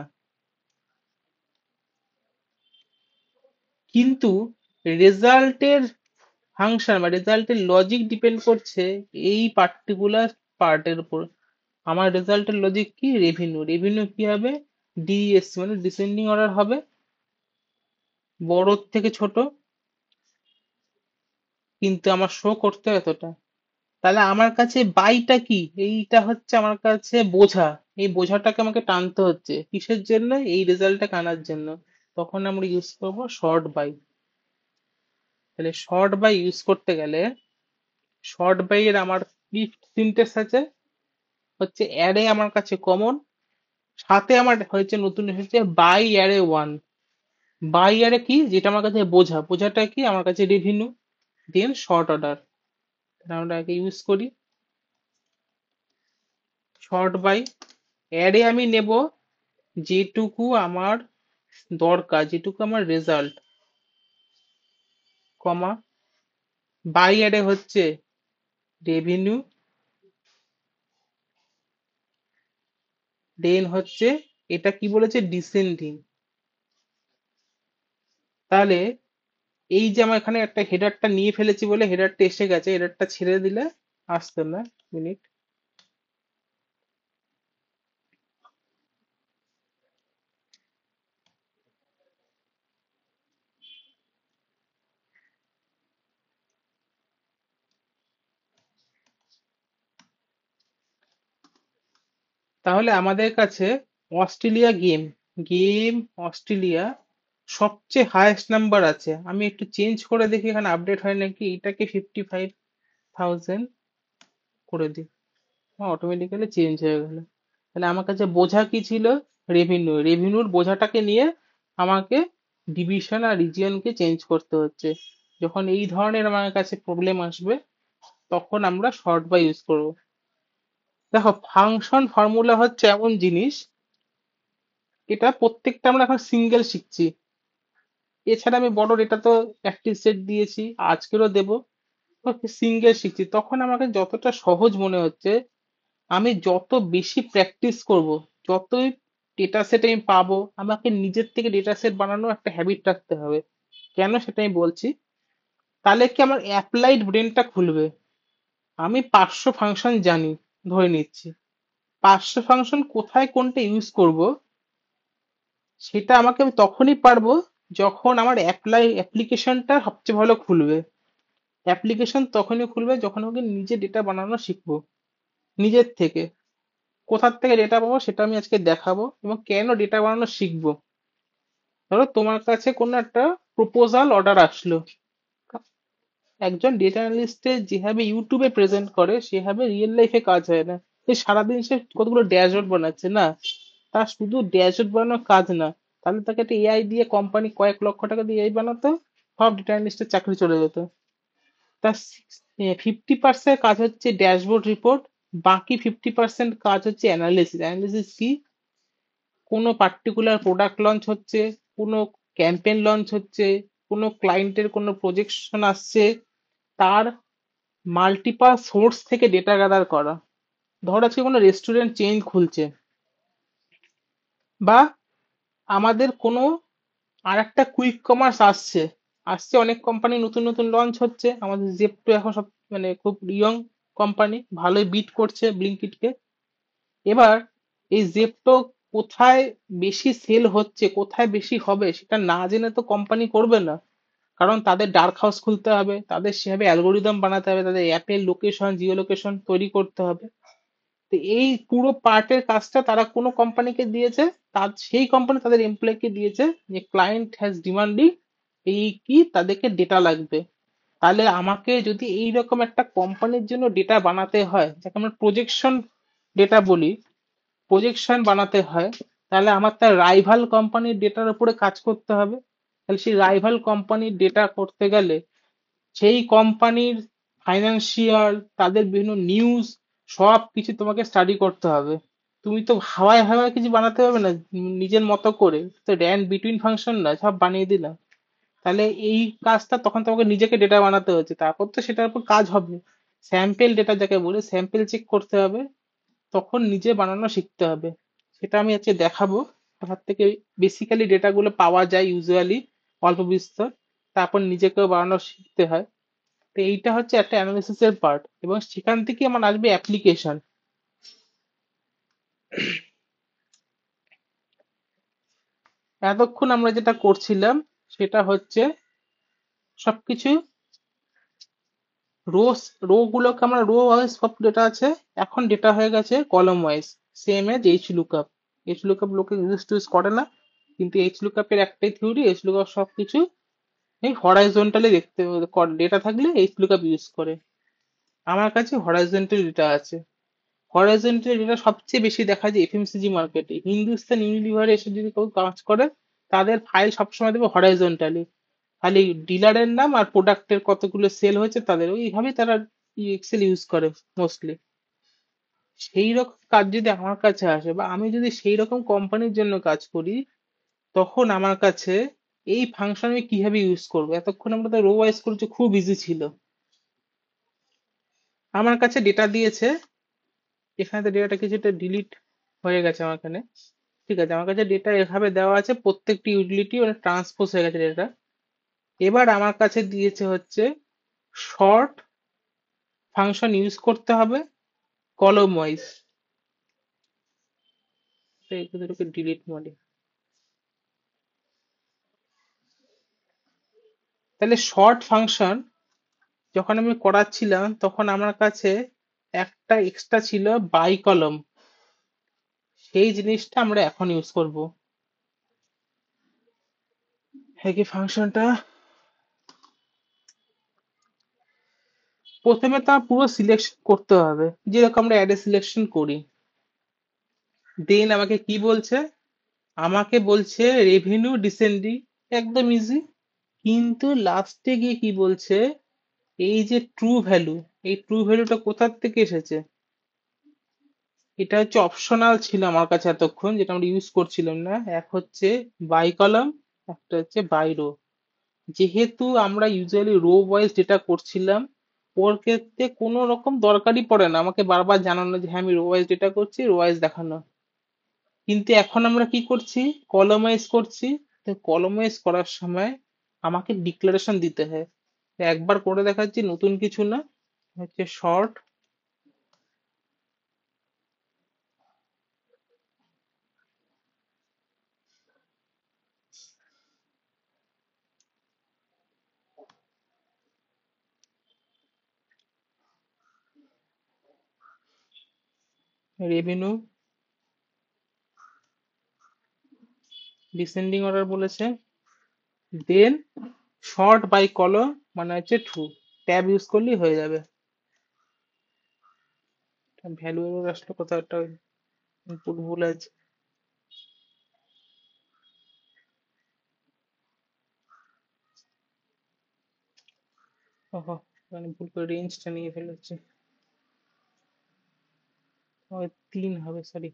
কিন্তু রেজাল্টের ফাংশন বা রেজাল্টের লজিক ডিপেন্ড করছে এই পার্টিকুলার পার্টের উপর। আমার রেজাল্টের লজিক কি, রেভিনিউ। রেভিনিউ কি হবে, ডিএসসি মানে ডিসেন্ডিং অর্ডার হবে, বড় থেকে ছোট, কিন্তু আমার শো করতে হবে এতটা। তাহলে আমার কাছে বাইটা কি, এইটা হচ্ছে আমার কাছে বোঝা। এই বোঝাটাকে আমাকে টানতে হচ্ছে কিসের জন্য, এই রেজাল্টটা আনার জন্য। তখন আমরা ইউজ করব শর্ট বাই। তাহলে শর্ট বাই ইউজ করতে গেলে, শর্ট বাই এর আমার কি সিনট্যাক্স আছে, হচ্ছে অ্যারে আমার কাছে কমন, সাথে আমার হয়েছে নতুন এসেছে by array one. By array কি, যেটা আমার কাছে বোঝা, বোঝাটা কি আমার কাছে রেভিনিউ, দেন শর্ট অর্ডার। আমরা আগে ইউজ করি শর্ট বাই। অ্যারে আমি নেব যেটুকু আমার দরকার, যেটুকু আমার রেজাল্ট, কমা, বাই অ্যারে হচ্ছে রেভিনিউ, দেন হচ্ছে এটা কি বলেছে, ডিসেন্ডিং। তাহলে এই যে আমার এখানে একটা হেডারটা নিয়ে ফেলেছি বলে হেডারটা এসে গেছে, হেডারটা ছেড়ে দিলে আসতো না, মিনিট। তাহলে আমাদের কাছে অস্ট্রেলিয়া গেম, গেম অস্ট্রেলিয়া সবচেয়ে হায়েস্ট নাম্বার আছে। আমি একটু চেঞ্জ করে দেখি এখানে আপডেট হয় নাকি, এটাকে 55,000 করে দিই, অটোমেটিক্যালি চেঞ্জ হয়ে গেল। তাহলে আমার কাছে বোঝা কি ছিল, রেভিনিউ। রেভিনিউর বোঝাটাকে নিয়ে আমাকে ডিভিশন আর রিজিয়নকে চেঞ্জ করতে হচ্ছে। যখন এই ধরনের আমার কাছে প্রবলেম আসবে, তখন আমরা শর্ট বাই ইউজ করব। দেখো, ফাংশন ফর্মুলা হচ্ছে এমন জিনিস, এটা প্রত্যেকটা আমরা এখন সিঙ্গেল শিখছি। এছাড়া আমি বড় ডেটা তো প্র্যাকটিস সেট দিয়েছি, আজকেরও দেব। সিঙ্গেল শিখছি, তখন আমাকে যতটা সহজ মনে হচ্ছে, আমি যত বেশি প্র্যাকটিস করব, যতই ডেটা সেট আমি পাবো, আমাকে নিজের থেকে ডেটা সেট বানানোর একটা হ্যাবিট রাখতে হবে। কেন সেটা আমি বলছি। তাহলে কি আমার অ্যাপ্লাইড ব্রেনটা খুলবে। আমি 500 ফাংশন জানি, ধরে নিচ্ছি 500 ফাংশন কোথায় কোনটা ইউজ করব, সেটা আমাকে আমি তখনই পারবো যখন আমার অ্যাপ্লিকেশনটা সবচেয়ে ভালো খুলবে। অ্যাপ্লিকেশন তখনই খুলবে যখন আমাকে নিজে ডেটা বানানো শিখবো, নিজের থেকে। কোথার থেকে ডেটা পাবো সেটা আমি আজকে দেখাবো, এবং কেন ডেটা বানানো শিখবো। ধরো তোমার কাছে কোনো একটা প্রপোজাল অর্ডার আসলো, একজন ডেটা অ্যানালিস্টে যেভাবে ইউটিউবে প্রেজেন্ট করে সেভাবে রিয়েল লাইফে কাজ হয় না। সে সারাদিন সে কতগুলো ড্যাশবোর্ড বানাচ্ছে না, তার শুধু ড্যাশবোর্ড বানানোর কাজ না। তাহলে তাকে একটা এআই দিয়ে, কোম্পানি কয়েক লক্ষ টাকা দিয়ে এআই বানাতো, সব ডেটা অ্যানালিস্টের চাকরি চলে যেত। তার 50% কাজ হচ্ছে ড্যাশবোর্ড রিপোর্ট, বাকি 50% কাজ হচ্ছে অ্যানালিসিস। অ্যানালিসিস কি? কোনো পার্টিকুলার প্রোডাক্ট লঞ্চ হচ্ছে, কোনো ক্যাম্পেইন লঞ্চ হচ্ছে, কোনো ক্লায়েন্টের কোনো প্রজেকশন আসছে, তার মাল্টিপাল সোর্স থেকে ডেটা গ্যাদার করা। ধর আজকে কোনো রেস্টুরেন্ট চেইন খুলছে, বা আমাদের কোনো আর একটা কুইক কমার্স আসছে, অনেক কোম্পানি নতুন নতুন লঞ্চ হচ্ছে। আমাদের জেপ্টো এখন সব মানে খুব ইয়ং কোম্পানি, ভালোই বিট করছে ব্লিঙ্কিটকে। এবার এই জেপ্টো কোথায় বেশি সেল হচ্ছে, কোথায় বেশি হবে, সেটা না জেনে তো কোম্পানি করবে না। কারণ তাদের ডার্ক হাউস খুলতে হবে, তাদের সেভাবে অ্যালগোরিদম বানাতে হবে, তাদের অ্যাপের লোকেশন, জিও লোকেশন তৈরি করতে হবে। তো এই পুরো পার্টের কাজটা তারা কোনো কোম্পানিকে দিয়েছে, তার সেই কোম্পানি তাদের এমপ্লয়কে দিয়েছে যে ক্লায়েন্ট হ্যাজ ডিমান্ডিং এই কি তাদেরকে ডেটা লাগবে। তাহলে আমাকে যদি এইরকম একটা কোম্পানির জন্য ডেটা বানাতে হয়, যাকে আমরা প্রজেকশন ডেটা বলি, প্রজেকশন বানাতে হয়, তাহলে আমার তার রাইভাল কোম্পানির ডেটার উপরে কাজ করতে হবে। তাহলে সেই রাইভাল কোম্পানির ডেটা করতে গেলে সেই কোম্পানির ফাইন্যান্সিয়াল, তাদের বিভিন্ন নিউজ, সব কিছু তোমাকে স্টাডি করতে হবে। তুমি তো হাওয়ায় হাওয়ায় কিছু বানাতে পারবে না নিজের মতো করে, তো র্যান্ড বিটুইন ফাংশন না সব বানিয়ে দিলাম। তাহলে এই কাজটা তখন তোমাকে নিজেকে ডেটা বানাতে হচ্ছে, তারপর তো সেটার উপর কাজ হবে। স্যাম্পেল ডেটা যাকে বলে, স্যাম্পেল চেক করতে হবে, তখন নিজে বানানো শিখতে হবে। সেটা আমি আজকে দেখাবো কোথা থেকে বেসিক্যালি ডেটাগুলো পাওয়া যায় ইউজুয়ালি, অল্প বিস্তর, তারপর নিজেকেও বানানো শিখতে হয়। তো এইটা হচ্ছে একটা অ্যানালিসিস এর পার্ট, এবং সেখান থেকে আমার আসবে অ্যাপ্লিকেশন। এতক্ষণ আমরা যেটা করছিলাম সেটা হচ্ছে সবকিছু রো, রো গুলোকে আমরা রো ওয়াইজ সব ডেটা আছে, এখন ডেটা হয়ে গেছে column wise. Same as H lookup. H lookup লোকে ইউজ করে না, কিন্তু এইচ লুকআপের একটাই থিওরি, এইচ লুকআপ সবকিছু এই হরাইজন্টালি দেখতে, ডেটা থাকলে এইচ লুকআপ ইউজ করে। আমার কাছে হরাইজন্টাল ডেটা আছে। হরাইজন্টাল ডেটা সবচেয়ে বেশি দেখা যায় এফএমসিজি মার্কেটে। হিন্দুস্তান ইউনিলিভারে এসে যদি কেউ কাজ করে, তাদের ফাইল সবসময় দেবে হরাইজন্টালি, খালি ডিলারের নাম আর প্রোডাক্টের কতগুলো সেল হয়েছে তাদের, ওইভাবেই তারা এক্সেল ইউজ করে মোস্টলি। সেই রকম কাজ যদি আমার কাছে আসে, বা আমি যদি সেই রকম কোম্পানির জন্য কাজ করি, তখন আমার কাছে এই ফাংশন আমি কিভাবে ইউজ করবো। এতক্ষণ আমরা তো রো ওয়াইজ করছি, খুব ইজি ছিল। আমার কাছে ডেটা দিয়েছে, এখানে তো ডেটাটা কিছুটা ডিলিট হয়ে গেছে আমার এখানে। ঠিক আছে, আমার কাছে ডেটা এভাবে দেওয়া আছে, প্রত্যেকটি ইউটিলিটি মানে ট্রান্সপোজ হয়ে গেছে ডেটা। এবার আমার কাছে দিয়েছে হচ্ছে শর্ট ফাংশন ইউজ করতে হবে কলম ওয়াইজ। এগুলোকে ডিলিট বলে। তাহলে শর্ট ফাংশন যখন আমি করাচ্ছিলাম, তখন আমার কাছে একটা এক্সট্রা ছিল বাই কলম। সেই জিনিসটা আমরা এখন ইউজ করব। হ্যাঁ, কি ফাংশনটা প্রথমে তো পুরো সিলেকশন করতে হবে, যেরকম আমরা অ্যাডে সিলেকশন করি। দেন আমাকে কি বলছে? আমাকে বলছে রেভিনিউ ডিসেন্ডিং, একদম ইজি। কিন্তু লাস্টে গিয়ে কি বলছে? এই যে ট্রু ভ্যালু, এই ট্রু ভ্যালুটা কোথার থেকে এসেছে? এটা হচ্ছে অপশনাল ছিল আমার কাছে এতক্ষণ, যেটা আমরা ইউজ করছিলাম না। এক হচ্ছে বাই কলাম, একটা হচ্ছে বাই রো। যেহেতু আমরা ইউজুয়ালি রো ওয়াইজ যেটা করছিলাম, ওর ক্ষেত্রে কোনো রকম দরকারই পড়ে না আমাকে বারবার জানানো যে হ্যাঁ আমি রো ওয়াইজ যেটা করছি, রো ওয়াইজ দেখানো। কিন্তু এখন আমরা কি করছি? কলমাইজ করছি। তো কলমাইজ করার সময় আমাকে ডিক্লারেশন দিতে হয়। তো একবার করে দেখাচ্ছি, নতুন কিছু না, হচ্ছে শর্ট রেভিনিউ ডিসেন্ডিং অর্ডার বলেছে, দেন শর্ট বাই কলম মানে হচ্ছে ট্রু, ট্যাব ইউজ করলেই হয়ে যাবে। ভ্যালু এরর আসলে কোথাও একটা ইনপুট ভুল আছে। ওহো, মানে ভুল করে রেঞ্জটা নিয়ে ফেলেছি। ওই 3 হবে, সরি।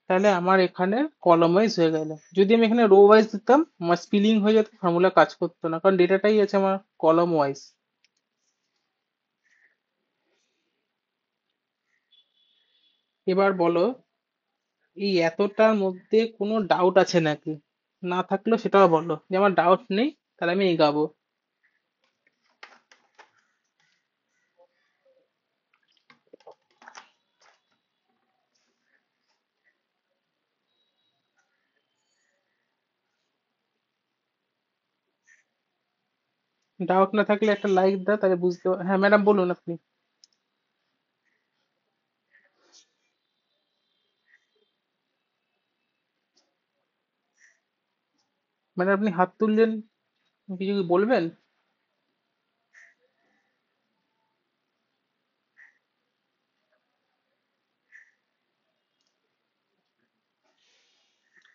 তাহলে আমার এখানে কলম ওয়াইজ হয়ে গেল। যদি আমি এখানে রো ওয়াইজ দিতাম আমার স্পিলিং হয়ে যেত, ফর্মুলা কাজ করতো না, কারণ ডেটাটাই আছে আমার কলম ওয়াইজ। এবার বলো, এই এতটার মধ্যে কোনো ডাউট আছে নাকি? না থাকলেও সেটাও বলো যে আমার ডাউট নেই, তাহলে আমি এগাবো। ডাউট না থাকলে একটা লাইক দাও, তাহলে বুঝতে হ্যাঁ ম্যাডাম বলুন আপনি। ম্যাডাম আপনি হাত তুললেন, কিছু কি বলবেন?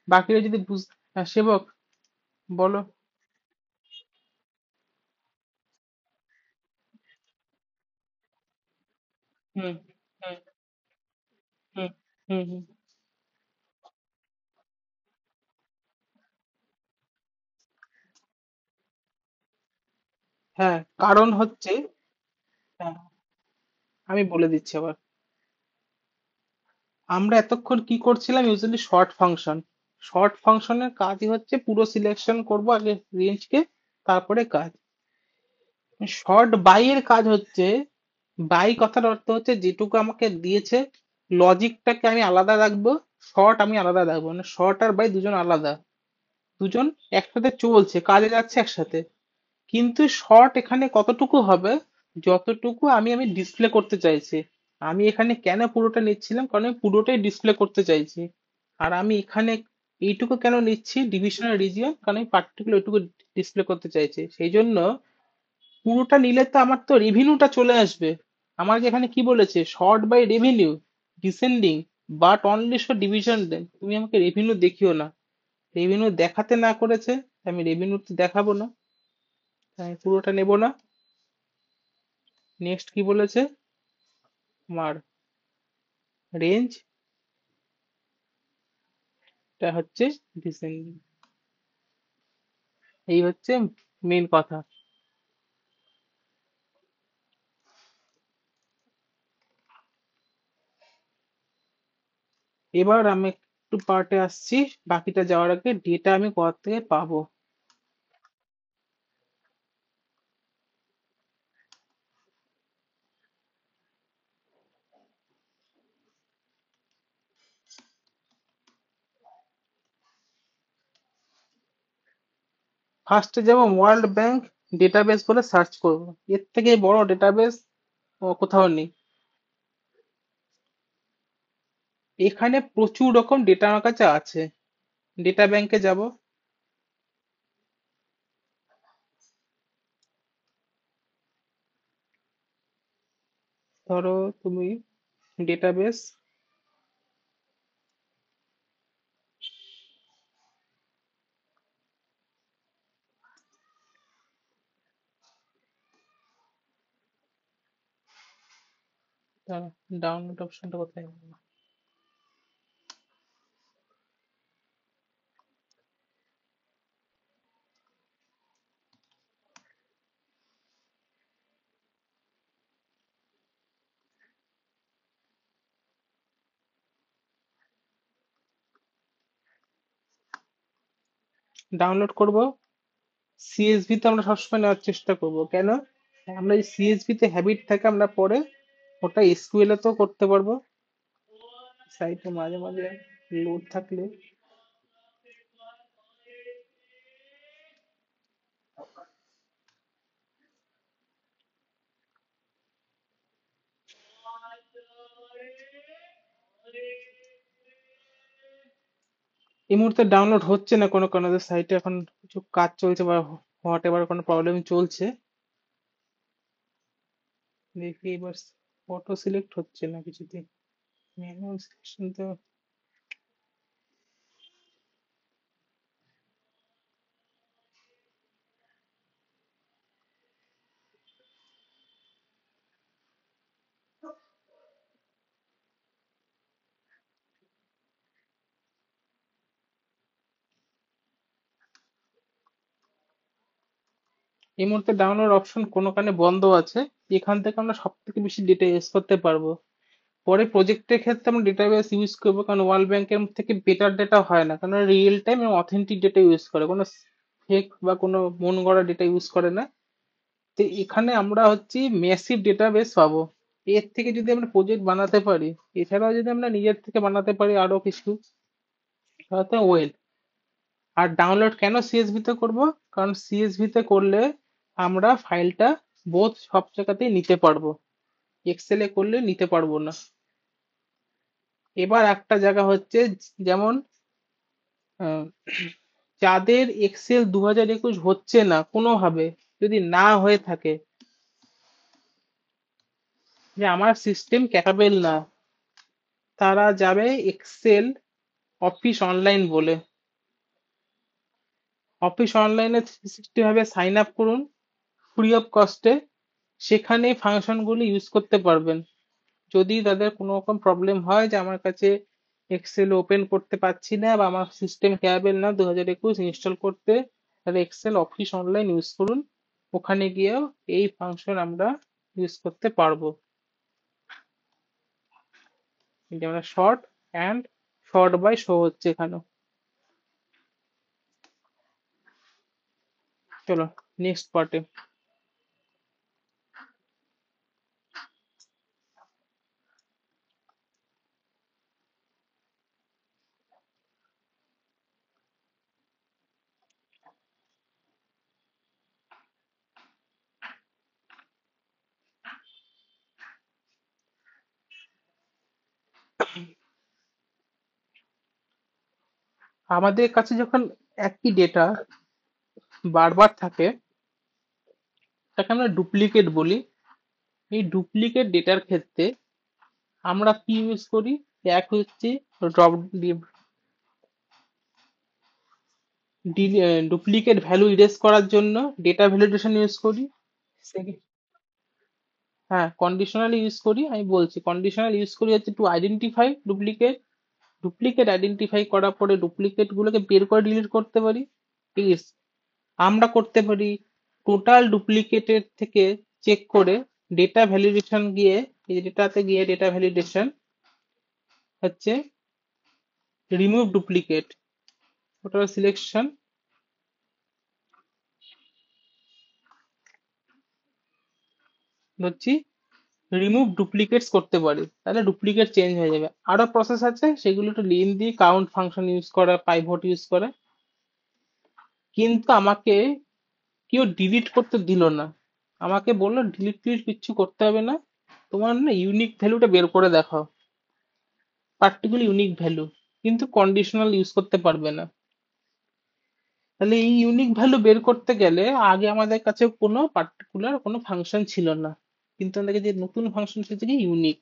বাকিরা যদি হ্যাঁ সেবক বলো। হুম হুম হুম হুম হুম। হ্যাঁ, কারণ হচ্ছে, হ্যাঁ আমি বলে দিচ্ছি আবার। আমরা এতক্ষণ কি করছিলাম, ইউজুয়ালি শর্ট ফাংশন। শর্ট ফাংশনের কাজই হচ্ছে পুরো সিলেকশন করব আগে রেঞ্জকে, তারপরে কাজ। শর্ট বাই এর কাজ হচ্ছে, বাই কথার অর্থ হচ্ছে যেটুকু আমাকে দিয়েছে লজিকটাকে আমি আলাদা রাখবো, শর্ট আমি আলাদা রাখবো, মানে শর্ট আর বাই দুজন আলাদা, দুজন একসাথে চলছে, কাজে যাচ্ছে একসাথে। কিন্তু শর্ট এখানে কতটুকু হবে, যতটুকু আমি ডিসপ্লে করতে চাইছি। আমি এখানে কেন পুরোটা নিচ্ছিলাম, কারণ আমি পুরোটাই ডিসপ্লে করতে চাইছি। আর আমি এখানে এইটুকু কেন নিচ্ছি ডিভিশনাল রিজিয়ন, কারণ আমি পার্টিকুলার এইটুকু ডিসপ্লে করতে চাইছি, সেই জন্য পুরোটা নিলে তো আমার তো রেভিনিউটা চলে আসবে। আমার যে এখানে কি বলেছে, sort by revenue descending, but only for division then, তুমি আমাকে রেভিনিউ দেখিও না। রেভিনিউ দেখাতে না করেছে, আমি রেভিনিউ তো দেখাবো না, তাই আমি পুরোটা নেব না। নেক্সট কি বলেছে, আমার রেঞ্জ, টা হচ্ছে ডিসেন্ডিং। এই হচ্ছে মেন কথা। এবার আমি একটু পার্টে আসছি, বাকিটা যাওয়ার আগে ডেটা আমি কোথা থেকে পাবো। ফার্স্টে যাবো ওয়ার্ল্ড ব্যাংক ডেটাবেস বলে সার্চ করব, এর থেকে বড় ডেটাবেস কোথাও নেই। এখানে প্রচুর রকম ডেটা আমার কাছে আছে। ডেটা ব্যাংকে যাব, ধরো তুমি ডেটাবেস, ডাউনলোড অপশনটা কোথায়? ডাউনলোড করব, সিএসভি তে আমরা সবসময় নেওয়ার চেষ্টা করব। কেন? আমরা এই সিএসভি তে হ্যাবিট থাকে, আমরা পরে ওটা এসকিউএল এ তো করতে পারবো। সাইটে মাঝে মাঝে লোড থাকলে। এই মুহূর্তে ডাউনলোড হচ্ছে না কোনো কোনো সাইটে, এখন কিছু কাজ চলছে বা হোয়াট এভার কোনো প্রবলেম চলছে। দেখি এবার, ফটো সিলেক্ট হচ্ছে না কিছুতে, ম্যানুয়াল সিলেকশন তো। এই মুহূর্তে ডাউনলোড অপশন কোনো কারণে বন্ধ আছে। এখান থেকে আমরা সব থেকে বেশি ডেটা ইউজ করতে পারবো। পরে প্রজেক্টের ক্ষেত্রে আমরা ডেটাবেস ইউজ করবো, কারণ ওয়ার্ল্ড ব্যাংকের থেকে বেটার ডেটা হয় না, কারণ রিয়েল টাইম এবং অথেন্টিক ডেটা ইউজ করে, কোনো ফেক বা কোনো মন গড়া ডেটা ইউজ করে না। তো এখানে আমরা হচ্ছে মেসিভ ডেটাবেস পাবো। এর থেকে যদি আমরা প্রজেক্ট বানাতে পারি, এছাড়াও যদি আমরা নিজের থেকে বানাতে পারি আরো কিছু, তাহলে ওয়েল। আর ডাউনলোড কেন সিএসভি তে করব? কারণ সিএসভি তে করলে আমরা ফাইলটা বোথ সব জায়গাতেই নিতে পারবো, এক্সেলে করলে নিতে পারবো না। এবার একটা জায়গা হচ্ছে, যেমন আহ, যাদের এক্সেল 2021 হচ্ছে না কোনোভাবে, যদি না হয়ে থাকে, যে আমার সিস্টেম ক্যাপাবেল না, তারা যাবে এক্সেল অফিস অনলাইন বলে, অফিস অনলাইনে 360 ভাবে সাইন আপ করুন ফ্রি অফ কস্টে, সেখানে ফাংশনগুলি ইউজ করতে পারবেন। যদি তাদের কোনো রকম প্রবলেম হয় যে আমার কাছে এক্সেল ওপেন করতে পারছি না বা আমার সিস্টেম ক্যাপাবেল না 2021 ইনস্টল করতে, তাহলে এক্সেল অফিস অনলাইন ইউজ করুন। ওখানে গিয়েও এই ফাংশন আমরা ইউজ করতে পারবো। এই যে আমরা sort and sort by show হচ্ছে এখানে। চলো নেক্সট পার্টে। আমাদের কাছে যখন একই ডেটা বারবার থাকে, তাকে আমরা ডুপ্লিকেট বলি। এই ডুপ্লিকেট ডেটার ক্ষেত্রে আমরা কি ইউজ করি? এক হচ্ছে ড্রপ, ডুপ্লিকেট ভ্যালু ইরেজ করার জন্য ডেটা ভ্যালিডেশন ইউজ করি। Second- হ্যাঁ, কন্ডিশনাল ইউজ করি, আমি বলছি কন্ডিশনাল ইউজ করি হচ্ছে to identify duplicate. Duplicate identify করার পরে ডুপ্লিকেট গুলোকে বের করে ডিলিট করতে পারি। ঠিক আছে, আমরা করতে পারি টোটাল ডুপ্লিকেটের থেকে চেক করে ডেটা ভ্যালিডেশন গিয়ে, এই ডেটাতে গিয়ে ডেটা ভ্যালিডেশন হচ্ছে রিমুভ ডুপ্লিকেট, টোটাল সিলেকশন হচ্ছে রিমুভ ডুপ্লিকেটস করতে পারি, তাহলে ডুপ্লিকেট চেঞ্জ হয়ে যাবে। আরো প্রসেস আছে, সেগুলো একটু লেন্দি, কাউন্ট ফাংশন ইউজ করা, পাইভট ইউজ করা। কিন্তু আমাকে কেউ ডিলিট করতে দিল না, আমাকে বললো ডিলিট টিলিট কিচ্ছু করতে হবে না, তোমার না ইউনিক ভ্যালুটা বের করে দেখাও, পার্টিকুলার ইউনিক ভ্যালু, কিন্তু কন্ডিশনাল ইউজ করতে পারবে না। তাহলে এই ইউনিক ভ্যালু বের করতে গেলে আগে আমাদের কাছে কোনো পার্টিকুলার কোনো ফাংশন ছিল না, কিন্তু আমাদের যে নতুন ফাংশন এসেছে কি ইউনিক।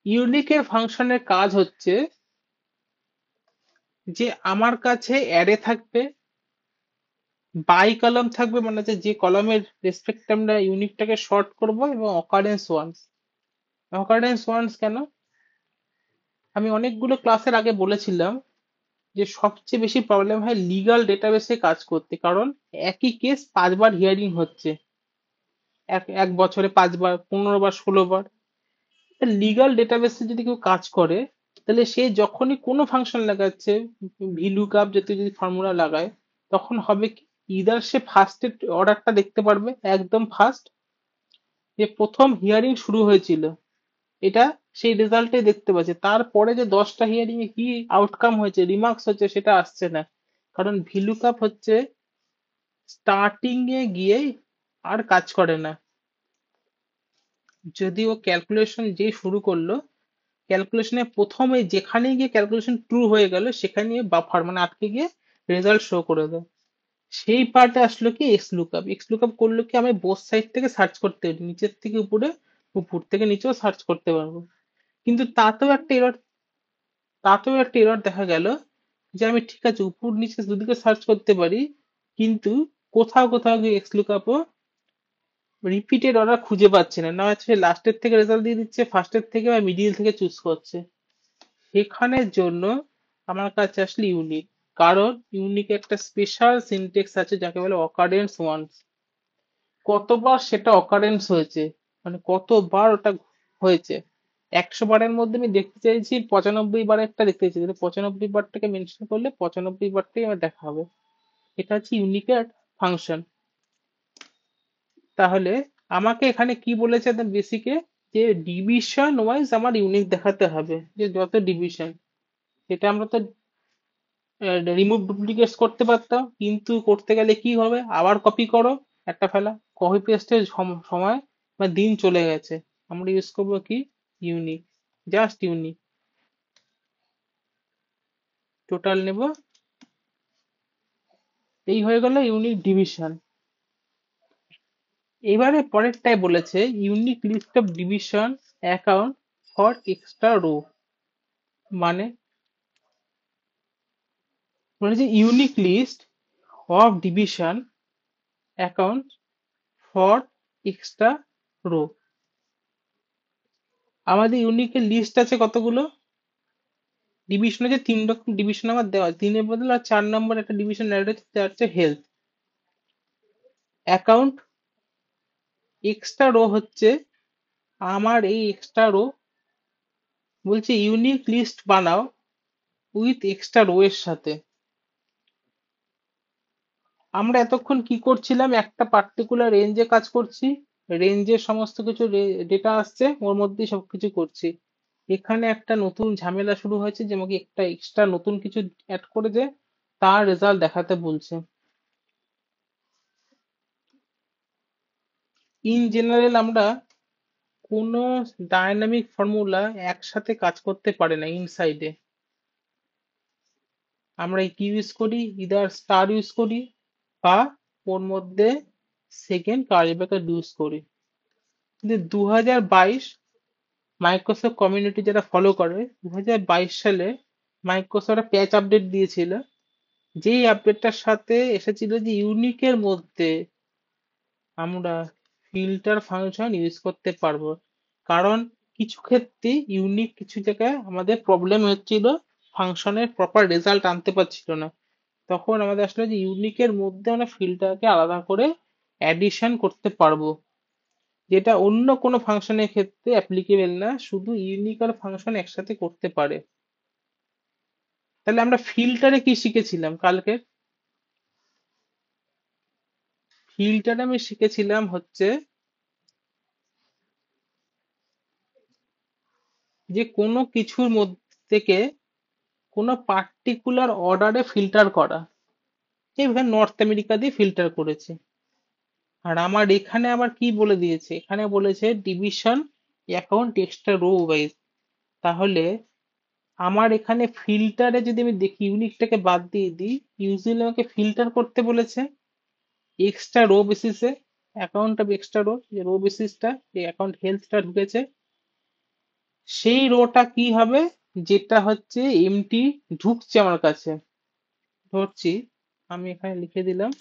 ইউনিকের ফাংশনের কাজ হচ্ছে যে আমার কাছে অ্যারে থাকবে, বাই কলাম থাকবে, মানে হচ্ছে যে কলামের রেসপেক্ট আমরা ইউনিকটাকে শর্ট করব, এবং অকারেন্স ওয়ান্স। অকারেন্স ওয়ান্স কেন? আমি অনেকগুলো ক্লাসের আগে বলেছিলাম যে সবচেয়ে বেশি প্রবলেম হয় লিগ্যাল ডেটাবেসে কাজ করতে, কারণ একই কেস 5 বার হিয়ারিং হচ্ছে, এক এক বছরে 5 বার, 15 বার, 16 বার। লিগ্যাল ডেটাবেসে যদি কেউ কাজ করে, তাহলে সে যখনই কোনো ফাংশন লাগাচ্ছে, ভিলুকাপ জাতীয় যদি ফর্মুলা লাগায়, তখন হবে কি, ইদার সে ফার্স্টের অর্ডারটা দেখতে পারবে, একদম ফার্স্ট যে প্রথম হিয়ারিং শুরু হয়েছিল, এটা সেই রেজাল্টে দেখতে পাচ্ছে। তারপরে যে 10টা হিয়ারিং এ কি আউটকাম হয়েছে, রিমার্কস হচ্ছে, সেটা আসছে না, কারণ ভিলুকাপ হচ্ছে স্টার্টিং এ গিয়ে আর কাজ করে না। যদি ও ক্যালকুলেশন যে শুরু করলো, ক্যালকুলেশনের প্রথমে যেখানে গিয়ে ক্যালকুলেশন ট্রু হয়ে গেল সেখানে বাফার মানে আটকে গিয়ে রেজাল্ট শো করে দেয়। সেই পার্টে আসলো কি এক্স লুকআপ। এক্স লুকআপ করলো কি আমি বোথ সাইড থেকে সার্চ করতে পারি, নিচের থেকে উপরে, উপর থেকে নিচেও সার্চ করতে পারবো। কিন্তু তাতেও একটা এরর দেখা গেল যে আমি ঠিক আছে উপর নিচে দুদিকে সার্চ করতে পারি, কিন্তু কোথাও কোথাও গিয়ে এক্স লুকআপও রিপিটেড অর্ডার খুঁজে পাচ্ছে না, না হচ্ছে লাস্টের থেকে রেজাল্ট দিয়ে দিচ্ছে, ফার্স্টের থেকে বা মিডিল থেকে চুজ করছে। সেখানের জন্য আমার কাছে আসলে ইউনিক, কারণ ইউনিক একটা স্পেশাল সিনটেক্স আছে যাকে বলে অকারেন্স ওয়ান্স। কতবার সেটা অকারেন্স হয়েছে, মানে কতবার ওটা হয়েছে। 100 বারের মধ্যে আমি দেখতে চাইছি 95 বারেরটা দেখতে চাইছি, তাহলে 95 বারটাকে মেনশন করলে 95 বারটাই আমার দেখা হবে। এটা হচ্ছে ইউনিক ফাংশন। তাহলে আমাকে এখানে কি বলেছে বেসিকে, যে ডিভিশন ওয়াইজ আমার ইউনিক দেখাতে হবে, যে যত ডিভিশন, সেটা আমরা তো রিমুভ ডুপ্লিকেট করতে পারতাম, কিন্তু করতে গেলে কি হবে, আবার কপি করো, একটা ফেলা, কপি পেস্টের সময় বা দিন চলে গেছে। আমরা ইউজ করবো কি, ইউনিক, জাস্ট ইউনিক, টোটাল নেব। এই হয়ে গেল ইউনিক ডিভিশন। এবারে পরেরটাই বলেছে unique list of division account for extra row. মানে বলেছে unique list of division account for extra row. আমাদের ইউনিকের লিস্ট আছে কতগুলো, ডিভিশন আছে 3 রকম ডিভিশন আমার দেওয়া আছে, 3-এর বদলে আর 4 নম্বর একটা ডিভিশন অ্যাড হচ্ছে, সেটা হচ্ছে হেলথ। অ্যাকাউন্ট এক্সট্রা রো হচ্ছে আমার এই এক্সট্রা রো, বলছে ইউনিক লিস্ট বানাও উইথ এক্সট্রা রো এর সাথে। আমরা এতক্ষণ কি করছিলাম, একটা পার্টিকুলার রেঞ্জে কাজ করছি, রেঞ্জের সমস্ত কিছু ডেটা আসছে ওর মধ্যেই সবকিছু করছি। এখানে একটা নতুন ঝামেলা শুরু হয়েছে, যে আমাকে একটা এক্সট্রা নতুন কিছু অ্যাড করে যে তার রেজাল্ট দেখাতে বলছে। ইন জেনারেল আমরা কোনো ডায়নামিক ফর্মুলা একসাথে কাজ করতে পারে না ইনসাইডে। আমরা কি ইউজ করি, ইদার স্টার ইউজ করি, বা ওর মধ্যে সেকেন্ড কার্লি ব্র্যাকেট ইউজ করি। কিন্তু 2022 মাইক্রোসফট কমিউনিটি যারা ফলো করে, 2022 সালে মাইক্রোসফট প্যাচ আপডেট দিয়েছিল, যেই আপডেটটার সাথে এসেছিল যে ইউনিকের মধ্যে আমরা ফিল্টার ফাংশন ইউজ করতে পারবো। কারণ কিছু ক্ষেত্রে ইউনিক কিছু জায়গায় আমাদের প্রবলেম হচ্ছিল, ফাংশনের প্রপার রেজাল্ট আনতে পারছিল না। তখন আমাদের আসলে যে ইউনিকের মধ্যে আমরা ফিল্টারকে আলাদা করে অ্যাডিশন করতে পারবো, যেটা অন্য কোনো ফাংশনের ক্ষেত্রে অ্যাপ্লিকেবল না, শুধু ইউনিক আর ফাংশন একসাথে করতে পারে। তাহলে আমরা ফিল্টারে কি শিখেছিলাম কালকে, ফিল্টারে আমি শিখেছিলাম হচ্ছে যে কোনো কিছুর মধ্যে থেকে কোনো পার্টিকুলার অর্ডারে ফিল্টার করা। এইভাবে নর্থ আমেরিকা দিয়ে ফিল্টার করেছে। আর আমার এখানে আবার কি বলে দিয়েছে, এখানে বলেছে division account extra rho wise. তাহলে আমার এখানে ফিল্টারে যদি আমি দেখি ইউনিকটাকে বাদ দিয়ে দিই, ইউজুয়ালি আমাকে ফিল্টার করতে বলেছে এক্সট্রা রো বেসিসে, অ্যাকাউন্ট অফ এক্সট্রা রো, যে রো বেসিসটা, এই অ্যাকাউন্ট হেলথটা ঢুকেছে, সেই রোটা কি হবে, যেটা হচ্ছে এমটি ঢুকছে আমার কাছে। ধরছি আমি এখানে লিখে দিলাম,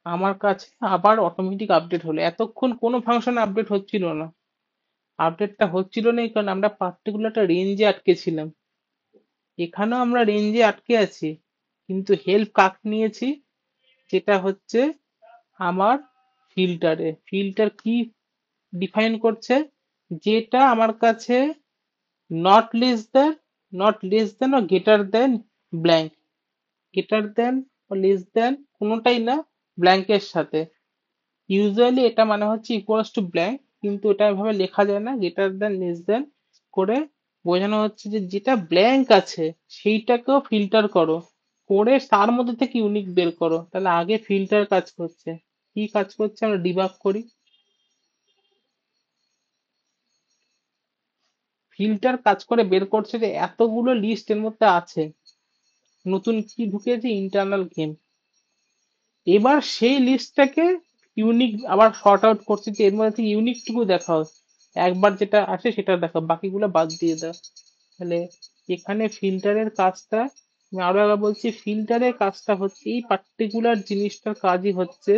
আমার কাছে আবার অটোমেটিক আপডেট হলো, এতক্ষণ কোনো ফাংশন আপডেট হচ্ছিল না। আপডেটটা হচ্ছিল না এই কারণে আমরা পার্টিকুলার একটা রেঞ্জে আটকে ছিলাম। এখানেও আমরা রেঞ্জে আটকে আছি, কিন্তু হেল্প কাক নিয়েছি, যেটা হচ্ছে আমার ফিল্টারে। ফিল্টার কি ডিফাইন করছে, যেটা আমার কাছে নট লেস দেন, ও greater than blank, greater than ও লেস দেন কোনোটাই না, ব্ল্যাঙ্কের সাথে। ইউজুয়ালি এটা মানে হচ্ছে ইকুয়ালস টু ব্ল্যাঙ্ক, কিন্তু এটা এভাবে লেখা যায় না, গ্রেটার দেন লেস দেন করে বোঝানো হচ্ছে যে যেটা ব্ল্যাঙ্ক আছে সেইটাকেও ফিল্টার করো, করে তার মধ্যে থেকে ইউনিক বের করো। তাহলে আগে ফিল্টার কাজ করছে, কি কাজ করছে আমরা ডিবাগ করি। ফিল্টার কাজ করে বের করছে যে এতগুলো লিস্ট এর মধ্যে আছে, নতুন কি ঢুকেছে, ইন্টারনাল গেম। এবার সেই লিস্টটাকে ইউনিক আবার শর্ট আউট করছে যে এর মধ্যে থেকে ইউনিক টুকু দেখাও, একবার যেটা আছে সেটা দেখাও, বাকিগুলো বাদ দিয়ে দাও। তাহলে এখানে ফিল্টারের কাজটা, আমি আরো একবার বলছি, ফিল্টারের কাজটা হচ্ছে এই পার্টিকুলার জিনিসটার কাজই হচ্ছে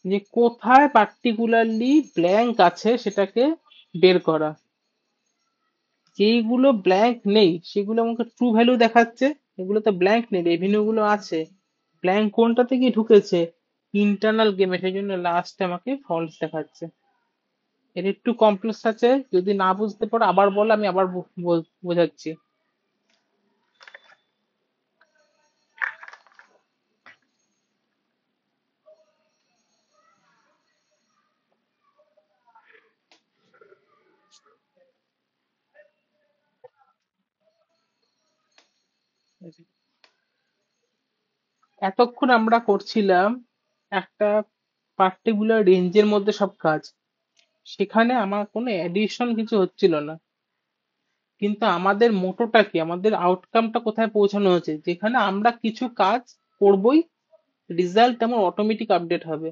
যে কোথায় পার্টিকুলারলি ব্ল্যাঙ্ক আছে সেটাকে বের করা। যেইগুলো ব্ল্যাঙ্ক নেই সেগুলো আমাকে ট্রু ভ্যালু দেখাচ্ছে, এগুলোতে ব্ল্যাঙ্ক নেই, রেভিনিউ গুলো আছে। ব্ল্যাঙ্ক কোনটা থেকে ঢুকেছে, ইন্টারনাল গেমে, সেই জন্য লাস্টে আমাকে ফলস দেখাচ্ছে। এর একটু কমপ্লেক্স আছে, যদি না বুঝতে পারো আবার বলো, আমি আবার বোঝাচ্ছি। এতক্ষণ আমরা করছিলাম একটা পার্টিকুলার রেঞ্জের মধ্যে সব কাজ, সেখানে আমার কোনো এডিশন কিছু হচ্ছিল না। কিন্তু আমাদের মোটোটা কি, আমাদের আউটকামটা কোথায় পৌঁছানো হয়েছে, যেখানে আমরা কিছু কাজ করবই, রেজাল্ট আমার অটোমেটিক আপডেট হবে।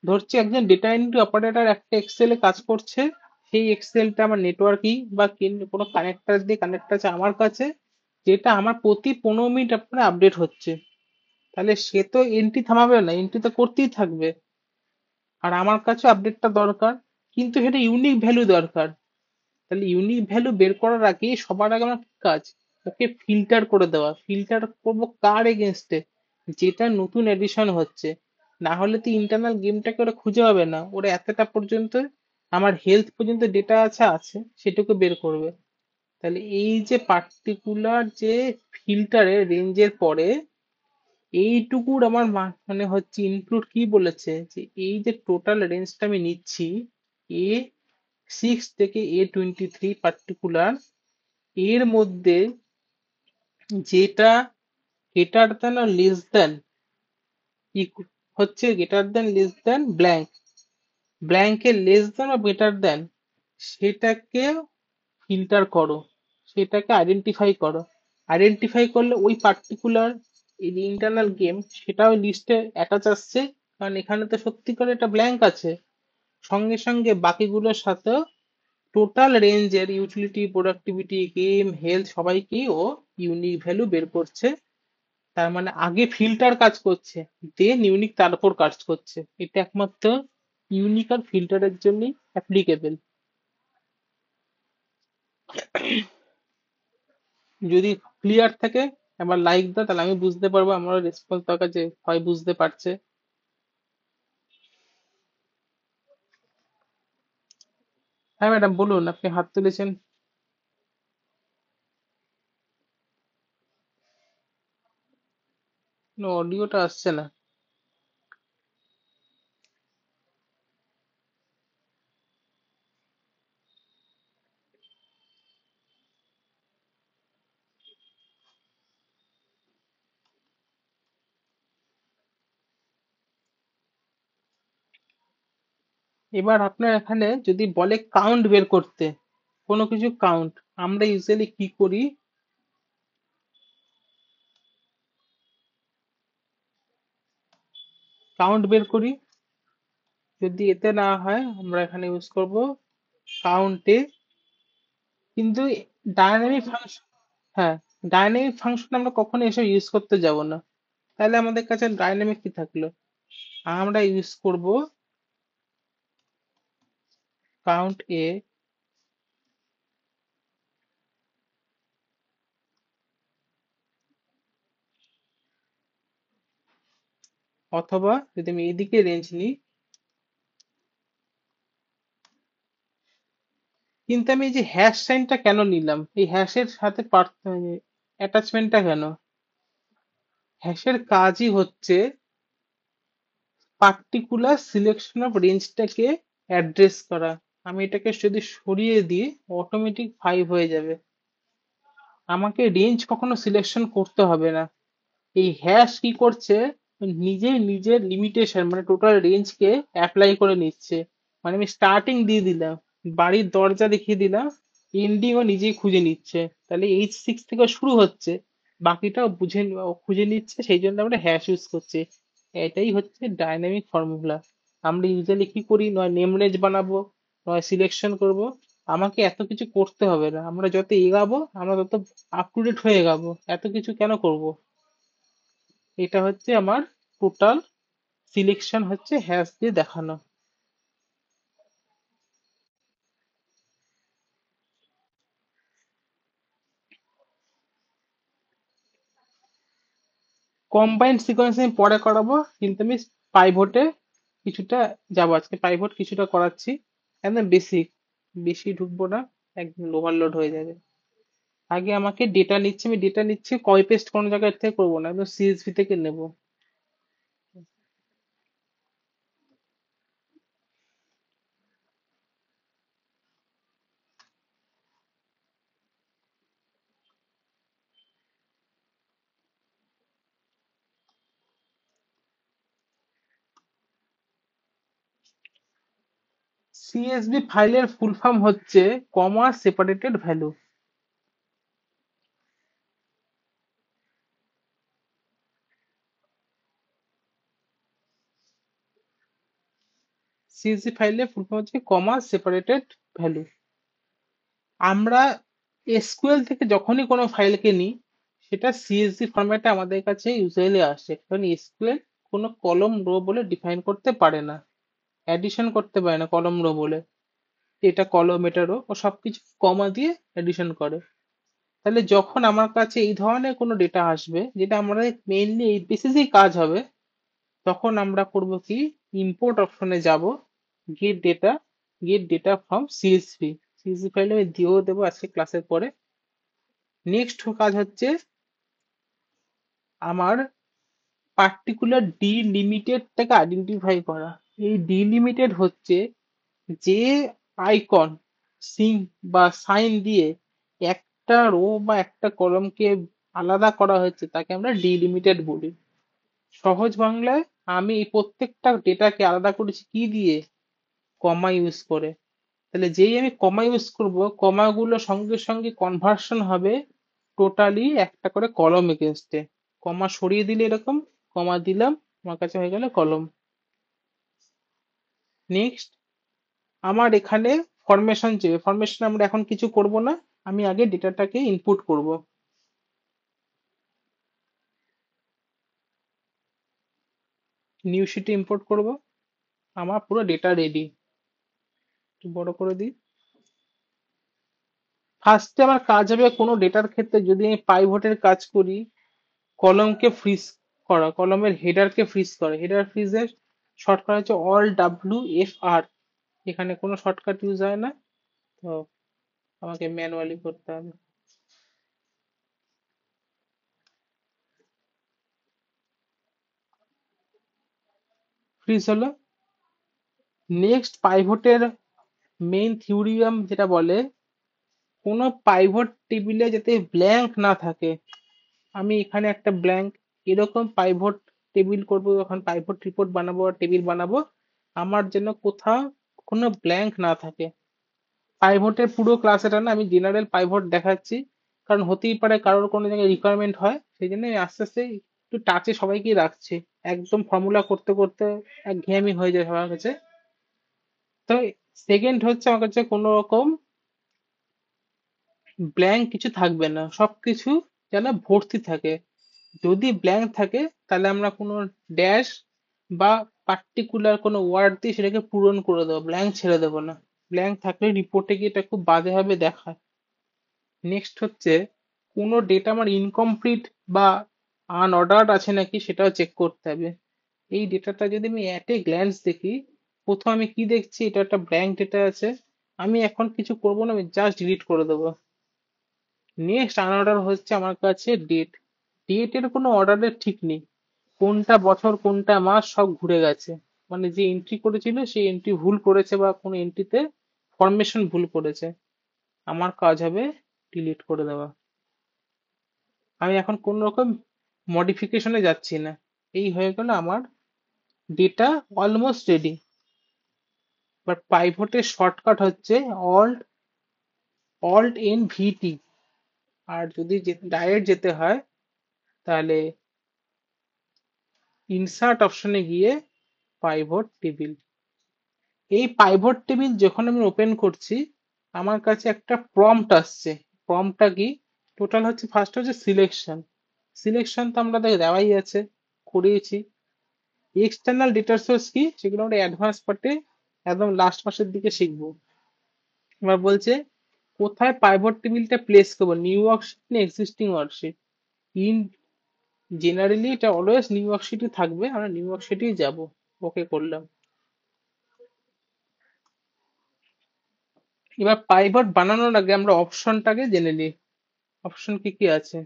ধরছি একজন ডেটা এন্ট্রি অপারেটর একটা এক্সেলে কাজ করছে, সেই এক্সেলটা আমার নেটওয়ার্কিং বা কোনো কানেক্টর দিয়ে কানেক্ট আছে আমার কাছে, যেটা আমার প্রতি 15 মিনিট আপনার আপডেট হচ্ছে। তাহলে সে তো এন্ট্রি থামাবে না, এন্ট্রি তো করতেই থাকবে, আর আমার কাছে আপডেটটা দরকার, কিন্তু সেটা ইউনিক ভ্যালু দরকার। তাহলে ইউনিক ভ্যালু বের করার আগে সবার আগে আমার কি কাজ, ওকে ফিল্টার করে দেওয়া। ফিল্টার করব কার এগেনস্টে, যেটা নতুন এডিশন হচ্ছে। না হলে তো ইন্টারনাল গেমটাকে ওরা খুঁজে পাবে না, ওরা এতটা পর্যন্ত আমার হেলথ পর্যন্ত ডেটা আছে সেটুকু বের করবে। তাহলে এই যে পার্টিকুলার যে ফিল্টারের রেঞ্জের পরে এইটুকুর আমার মানে হচ্ছে ইনক্লুড কি বলেছে, যে এই যে টোটাল রেঞ্জটা আমি নিচ্ছি, এ 6 থেকে A23 পার্টিকুলার, এর মধ্যে যেটা গ্রেটার দেন আর লেস দেন হচ্ছে greater than less than blank, ব্ল্যাঙ্কের লেস দেন বা গ্রেটার দেন, সেটাকে ফিল্টার করো, সেটাকে আইডেন্টিফাই করো। আইডেন্টিফাই করলে ওই পার্টিকুলার ইন্টারনাল গেম সেটাও লিস্টে অ্যাটাচ আসছে, কারণ এখানে তো সত্যি করে এটা ব্ল্যাঙ্ক আছে। সঙ্গে সঙ্গে বাকিগুলোর সাথেও টোটাল রেঞ্জের ইউটিলিটি, প্রোডাক্টিভিটি, গেম, হেলথ সবাইকেই ও ইউনিক ভ্যালু বের করছে। তার মানে আগে ফিল্টার কাজ করছে, দেন ইউনিক তার উপর কাজ করছে। এটা একমাত্র ইউনিক আর ফিল্টারের জন্যই অ্যাপ্লিকেবল। যদি ক্লিয়ার থাকে আবার লাইক দাও, তাহলে আমি বুঝতে পারবো আমার রেসপন্স দরকার, যে হয় বুঝতে পারছে। হ্যাঁ ম্যাডাম বলুন, আপনি হাত তুলেছেন। অডিওটা আসছে না। এবার আপনার এখানে যদি বলে কাউন্ট বের করতে, কোনো কিছু কাউন্ট, আমরা ইউজুয়ালি কি করি, কাউন্ট বের করি। যদি এতে না হয় আমরা এখানে ইউজ করব কাউন্টে, কিন্তু ডায়নামিক ফাংশন, হ্যাঁ, ডায়নামিক ফাংশন আমরা কখনো এসব ইউজ করতে যাব না। তাহলে আমাদের কাছে ডায়নামিক কি থাকলো, আমরা ইউজ করব কাউন্ট এ, অথবা যদি আমি এইদিকে রেঞ্জ নিই, কিন্তু আমি এই যে হ্যাশ সাইনটা কেন নিলাম, এই হ্যাশের সাথে অ্যাটাচমেন্টটা কেন, হ্যাশের কাজই হচ্ছে পার্টিকুলার সিলেকশন অফ রেঞ্জটাকে অ্যাড্রেস করা। আমি এটাকে যদি সরিয়ে দিই অটোমেটিক 5 হয়ে যাবে। আমাকে রেঞ্জ কখনো সিলেকশন করতে হবে না। এই হ্যাশ কি করছে, নিজেই নিজের লিমিটেশন মানে টোটাল রেঞ্জকে অ্যাপ্লাই করে নিচ্ছে। মানে আমি স্টার্টিং দিয়ে দিলাম, বাড়ির দরজা দেখিয়ে দিলাম, এন্ডিংও নিজেই খুঁজে নিচ্ছে। তাহলে H6 থেকে শুরু হচ্ছে, বাকিটাও খুঁজে নিচ্ছে, সেই জন্য আমরা হ্যাশ ইউজ করছি। এটাই হচ্ছে ডাইনামিক ফর্মুলা। আমরা ইউজুয়ালি কি করি, নয় নেম রেঞ্জ বানাবো, নয় সিলেকশন করব। আমাকে এত কিছু করতে হবে না, আমরা যত এগাবো আমরা তত আপ টু ডেট হয়ে এগাবো, এত কিছু কেন করব। এটা হচ্ছে আমার টোটাল সিলেকশন হচ্ছে হ্যাশ দিয়ে দেখানো। কম্বাইন্ড সিকোয়েন্স আমি পরে করাবো, কিন্তু আমি পাইভটে কিছুটা যাবো, আজকে পাইভট কিছুটা করাচ্ছি। একদম বেসিক, বেশি ঢুকবো না, একদম ওভারলোড হয়ে যাবে। আগে আমাকে ডেটা নিচ্ছে, আমি ডেটা নিচ্ছি, কপি পেস্ট কোনো জায়গায় থেকে করবো না, একদম CSV থেকে নেবো। CSV ফাইলের ফুল ফর্ম হচ্ছে কমা সেপারেটেড ভ্যালু। CSV ফাইলের ফুল ফর্ম হচ্ছে কমা সেপারেটেড ভ্যালু। আমরা এসকিউএল থেকে যখনই কোনো ফাইলকে নিই, সেটা সিএসভি ফরম্যাটে আমাদের কাছে ইউজুয়ালি আসে, কারণ এসকিউএল কোনো কলম রো বলে ডিফাইন করতে পারে না, অ্যাডিশন করতে পারে না কলম রো বলে। এটা কলম, এটা রো, ও সবকিছু কমা দিয়ে অ্যাডিশন করে। তাহলে যখন আমার কাছে এই ধরনের কোনো ডেটা আসবে, যেটা আমাদের মেইনলি এই বেসিসেই কাজ হবে, তখন আমরা করব কি, ইম্পোর্ট অপশনে যাব, get data, get data from CSV. CSV ফাইলে আমি দিয়েও দেবো আজকে ক্লাসের পরে। নেক্সট কাজ হচ্ছে আমার পার্টিকুলার ডিলিমিটেডটাকে আইডেন্টিফাই করা। এই ডিলিমিটেড হচ্ছে যে আইকন, সিং বা সাইন দিয়ে একটা রো বা একটা কলমকে আলাদা করা হয়েছে, তাকে আমরা ডিলিমিটেড বলি। সহজ বাংলায় আমি এই প্রত্যেকটা ডেটাকে আলাদা করেছি কি দিয়ে, কমা ইউজ করে। তাহলে যেই আমি কমা ইউজ করব, কমাগুলো সঙ্গে সঙ্গে কনভার্সন হবে টোটালি একটা করে কলম এগেনস্টে। কমা সরিয়ে দিলে এরকম, কমা দিলাম, আমার কাছে হয়ে গেল কলম। নেক্সট, আমার এখানে ফরমেশন চেয়ে, ফরমেশন আমরা এখন কিছু করব না, আমি আগে ডেটাটাকে ইনপুট করব। নিউ শিটে ইম্পোর্ট করব, আমার পুরো ডেটা রেডি। একটু বড় করে দিই। ফার্স্টে আমার কাজ হবে কোনো ডেটার ক্ষেত্রে যদি আমি পাইভটের কাজ করি, কলমকে ফ্রিজ করা, কলমের হেডারকে ফ্রিজ করা। হেডার ফ্রিজের শর্টকাট হচ্ছে Alt+W+F+R। এখানে কোনো শর্টকাট ইউজ হয় না, তো আমাকে ম্যানুয়ালি করতে হবে। ফ্রিজ হলো। নেক্সট, পাইভটের মেইন থিওরিয়াম যেটা বলে, কোনো পাইভট টেবিলে যাতে ব্ল্যাঙ্ক না থাকে। আমি এখানে একটা ব্ল্যাঙ্ক, এরকম পাইভট টেবিল করব, যখন পাইভট রিপোর্ট বানাবো আর টেবিল বানাবো, আমার যেন কোথাও কোনো ব্ল্যাঙ্ক না থাকে। পাইভটের পুরো ক্লাস এটা না, আমি জেনারেল পাইভট দেখাচ্ছি, কারণ হতেই পারে কারোর কোনো জায়গায় রিকোয়ারমেন্ট হয়, সেই জন্য আমি আস্তে আস্তে একটু টাচে সবাইকেই রাখছি। একদম ফর্মুলা করতে করতে একঘেয়েমি হয়ে যায় সবার কাছে। তো সেকেন্ড হচ্ছে, আমার কাছে কোনো রকম ব্ল্যাঙ্ক কিছু থাকবে না, সবকিছু যেন ভর্তি থাকে। যদি ব্ল্যাঙ্ক থাকে, তাহলে আমরা কোনো ড্যাশ বা পার্টিকুলার কোনো ওয়ার্ড দিয়ে সেটাকে পূরণ করে দেবো, ব্ল্যাঙ্ক ছেড়ে দেবো না। ব্ল্যাঙ্ক থাকলে রিপোর্টে গিয়ে এটা খুব বাজে ভাবে দেখায়। নেক্সট হচ্ছে, কোনো ডেটা আমার ইনকমপ্লিট বা আনঅর্ডার্ড আছে নাকি সেটাও চেক করতে হবে। এই ডেটাটা যদি আমি অ্যাট এ গ্ল্যান্স দেখি, প্রথম আমি কি দেখছি, এটা একটা ব্ল্যাঙ্ক ডেটা আছে, আমি এখন কিছু করবো না, আমি জাস্ট ডিলিট করে দেবো। নেক্সট আনঅর্ডার হচ্ছে আমার কাছে ডেট। ডেটের কোনো অর্ডারের ঠিক নেই, কোনটা বছর কোনটা মাস সব ঘুরে গেছে। মানে যে এন্ট্রি করেছিল সেই এন্ট্রি ভুল করেছে, বা কোনো এন্ট্রিতে ফরমেশন ভুল করেছে। আমার কাজ হবে ডিলিট করে দেওয়া। আমি এখন কোন রকম মডিফিকেশনে যাচ্ছি না। এই হয়ে গেল আমার ডেটা অলমোস্ট রেডি। বাট পাইভটের শর্টকাট হচ্ছে অল্ট অল্ট এন ভিটি। আর যদি ডাইরেক্ট যেতে হয় তাহলে ইনসার্ট অপশনে গিয়ে পাইভট টেবিল। এই পাইভট টেবিল যখন আমি ওপেন করছি আমার কাছে একটা প্রম্পট আসছে। প্রম্পটটা কি? টোটাল হচ্ছে, ফার্স্ট হচ্ছে সিলেকশন। সিলেকশন তো আমরা দেওয়াই আছে, করিয়েছি। এক্সটার্নাল ডেটা সোর্স কি, সেগুলো আমরা অ্যাডভান্স পার্টে একদম লাস্ট মাসের দিকে শিখবো। এবার বলছে কোথায় পাইভট টেবিলটা প্লেস করবো, নিউ ওয়ার্কশিট না এক্সিস্টিং ওয়ার্কশিট। ইন জেনারেলি এটা অলওয়েজ নিউ ওয়ার্কশিটই থাকবে, আমরা নিউ ওয়ার্কশিটেই যাব। ওকে করলাম। এবার পাইভট বানানোর আগে আমরা অপশনটাকে জেনে নিই। অপশন কি কি আছে?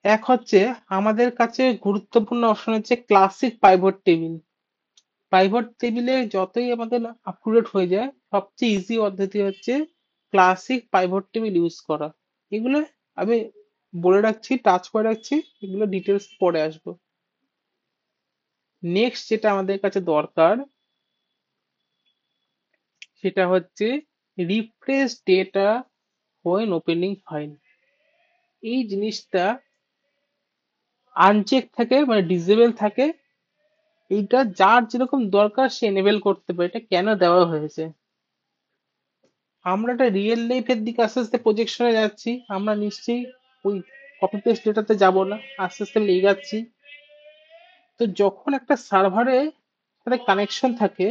এক হচ্ছে আমাদের কাছে গুরুত্বপূর্ণ অপশন হচ্ছে ক্লাসিক পাইভট টেবিল। পাইভট টেবিলে যতই আমাদের আপ টু ডেট হয়ে যায়, সবচেয়ে ইজি পদ্ধতি হচ্ছে ক্লাসিক পাইভট টেবিল ইউজ করা। এগুলো আমি বলে রাখছি, টাচ করে রাখছি, এগুলো ডিটেলস পরে আসবো। নেক্সট যেটা আমাদের কাছে দরকার সেটা হচ্ছে refresh data when opening file. এই জিনিসটা আনচেক থাকে, মানে ডিসেবল থাকে। এইটা যার যেরকম দরকার সে এনেবল করতে পারে। এটা কেন দেওয়া হয়েছে? আমরা একটা রিয়েল লাইফের দিকে আস্তে আস্তে প্রজেকশনে যাচ্ছি, আমরা নিশ্চয়ই ওই কপি পেস্ট ডেটাতে যাব না, আস্তে আস্তে আমরা এগাচ্ছি। তো যখন একটা সার্ভারে সাথে কানেকশন থাকে,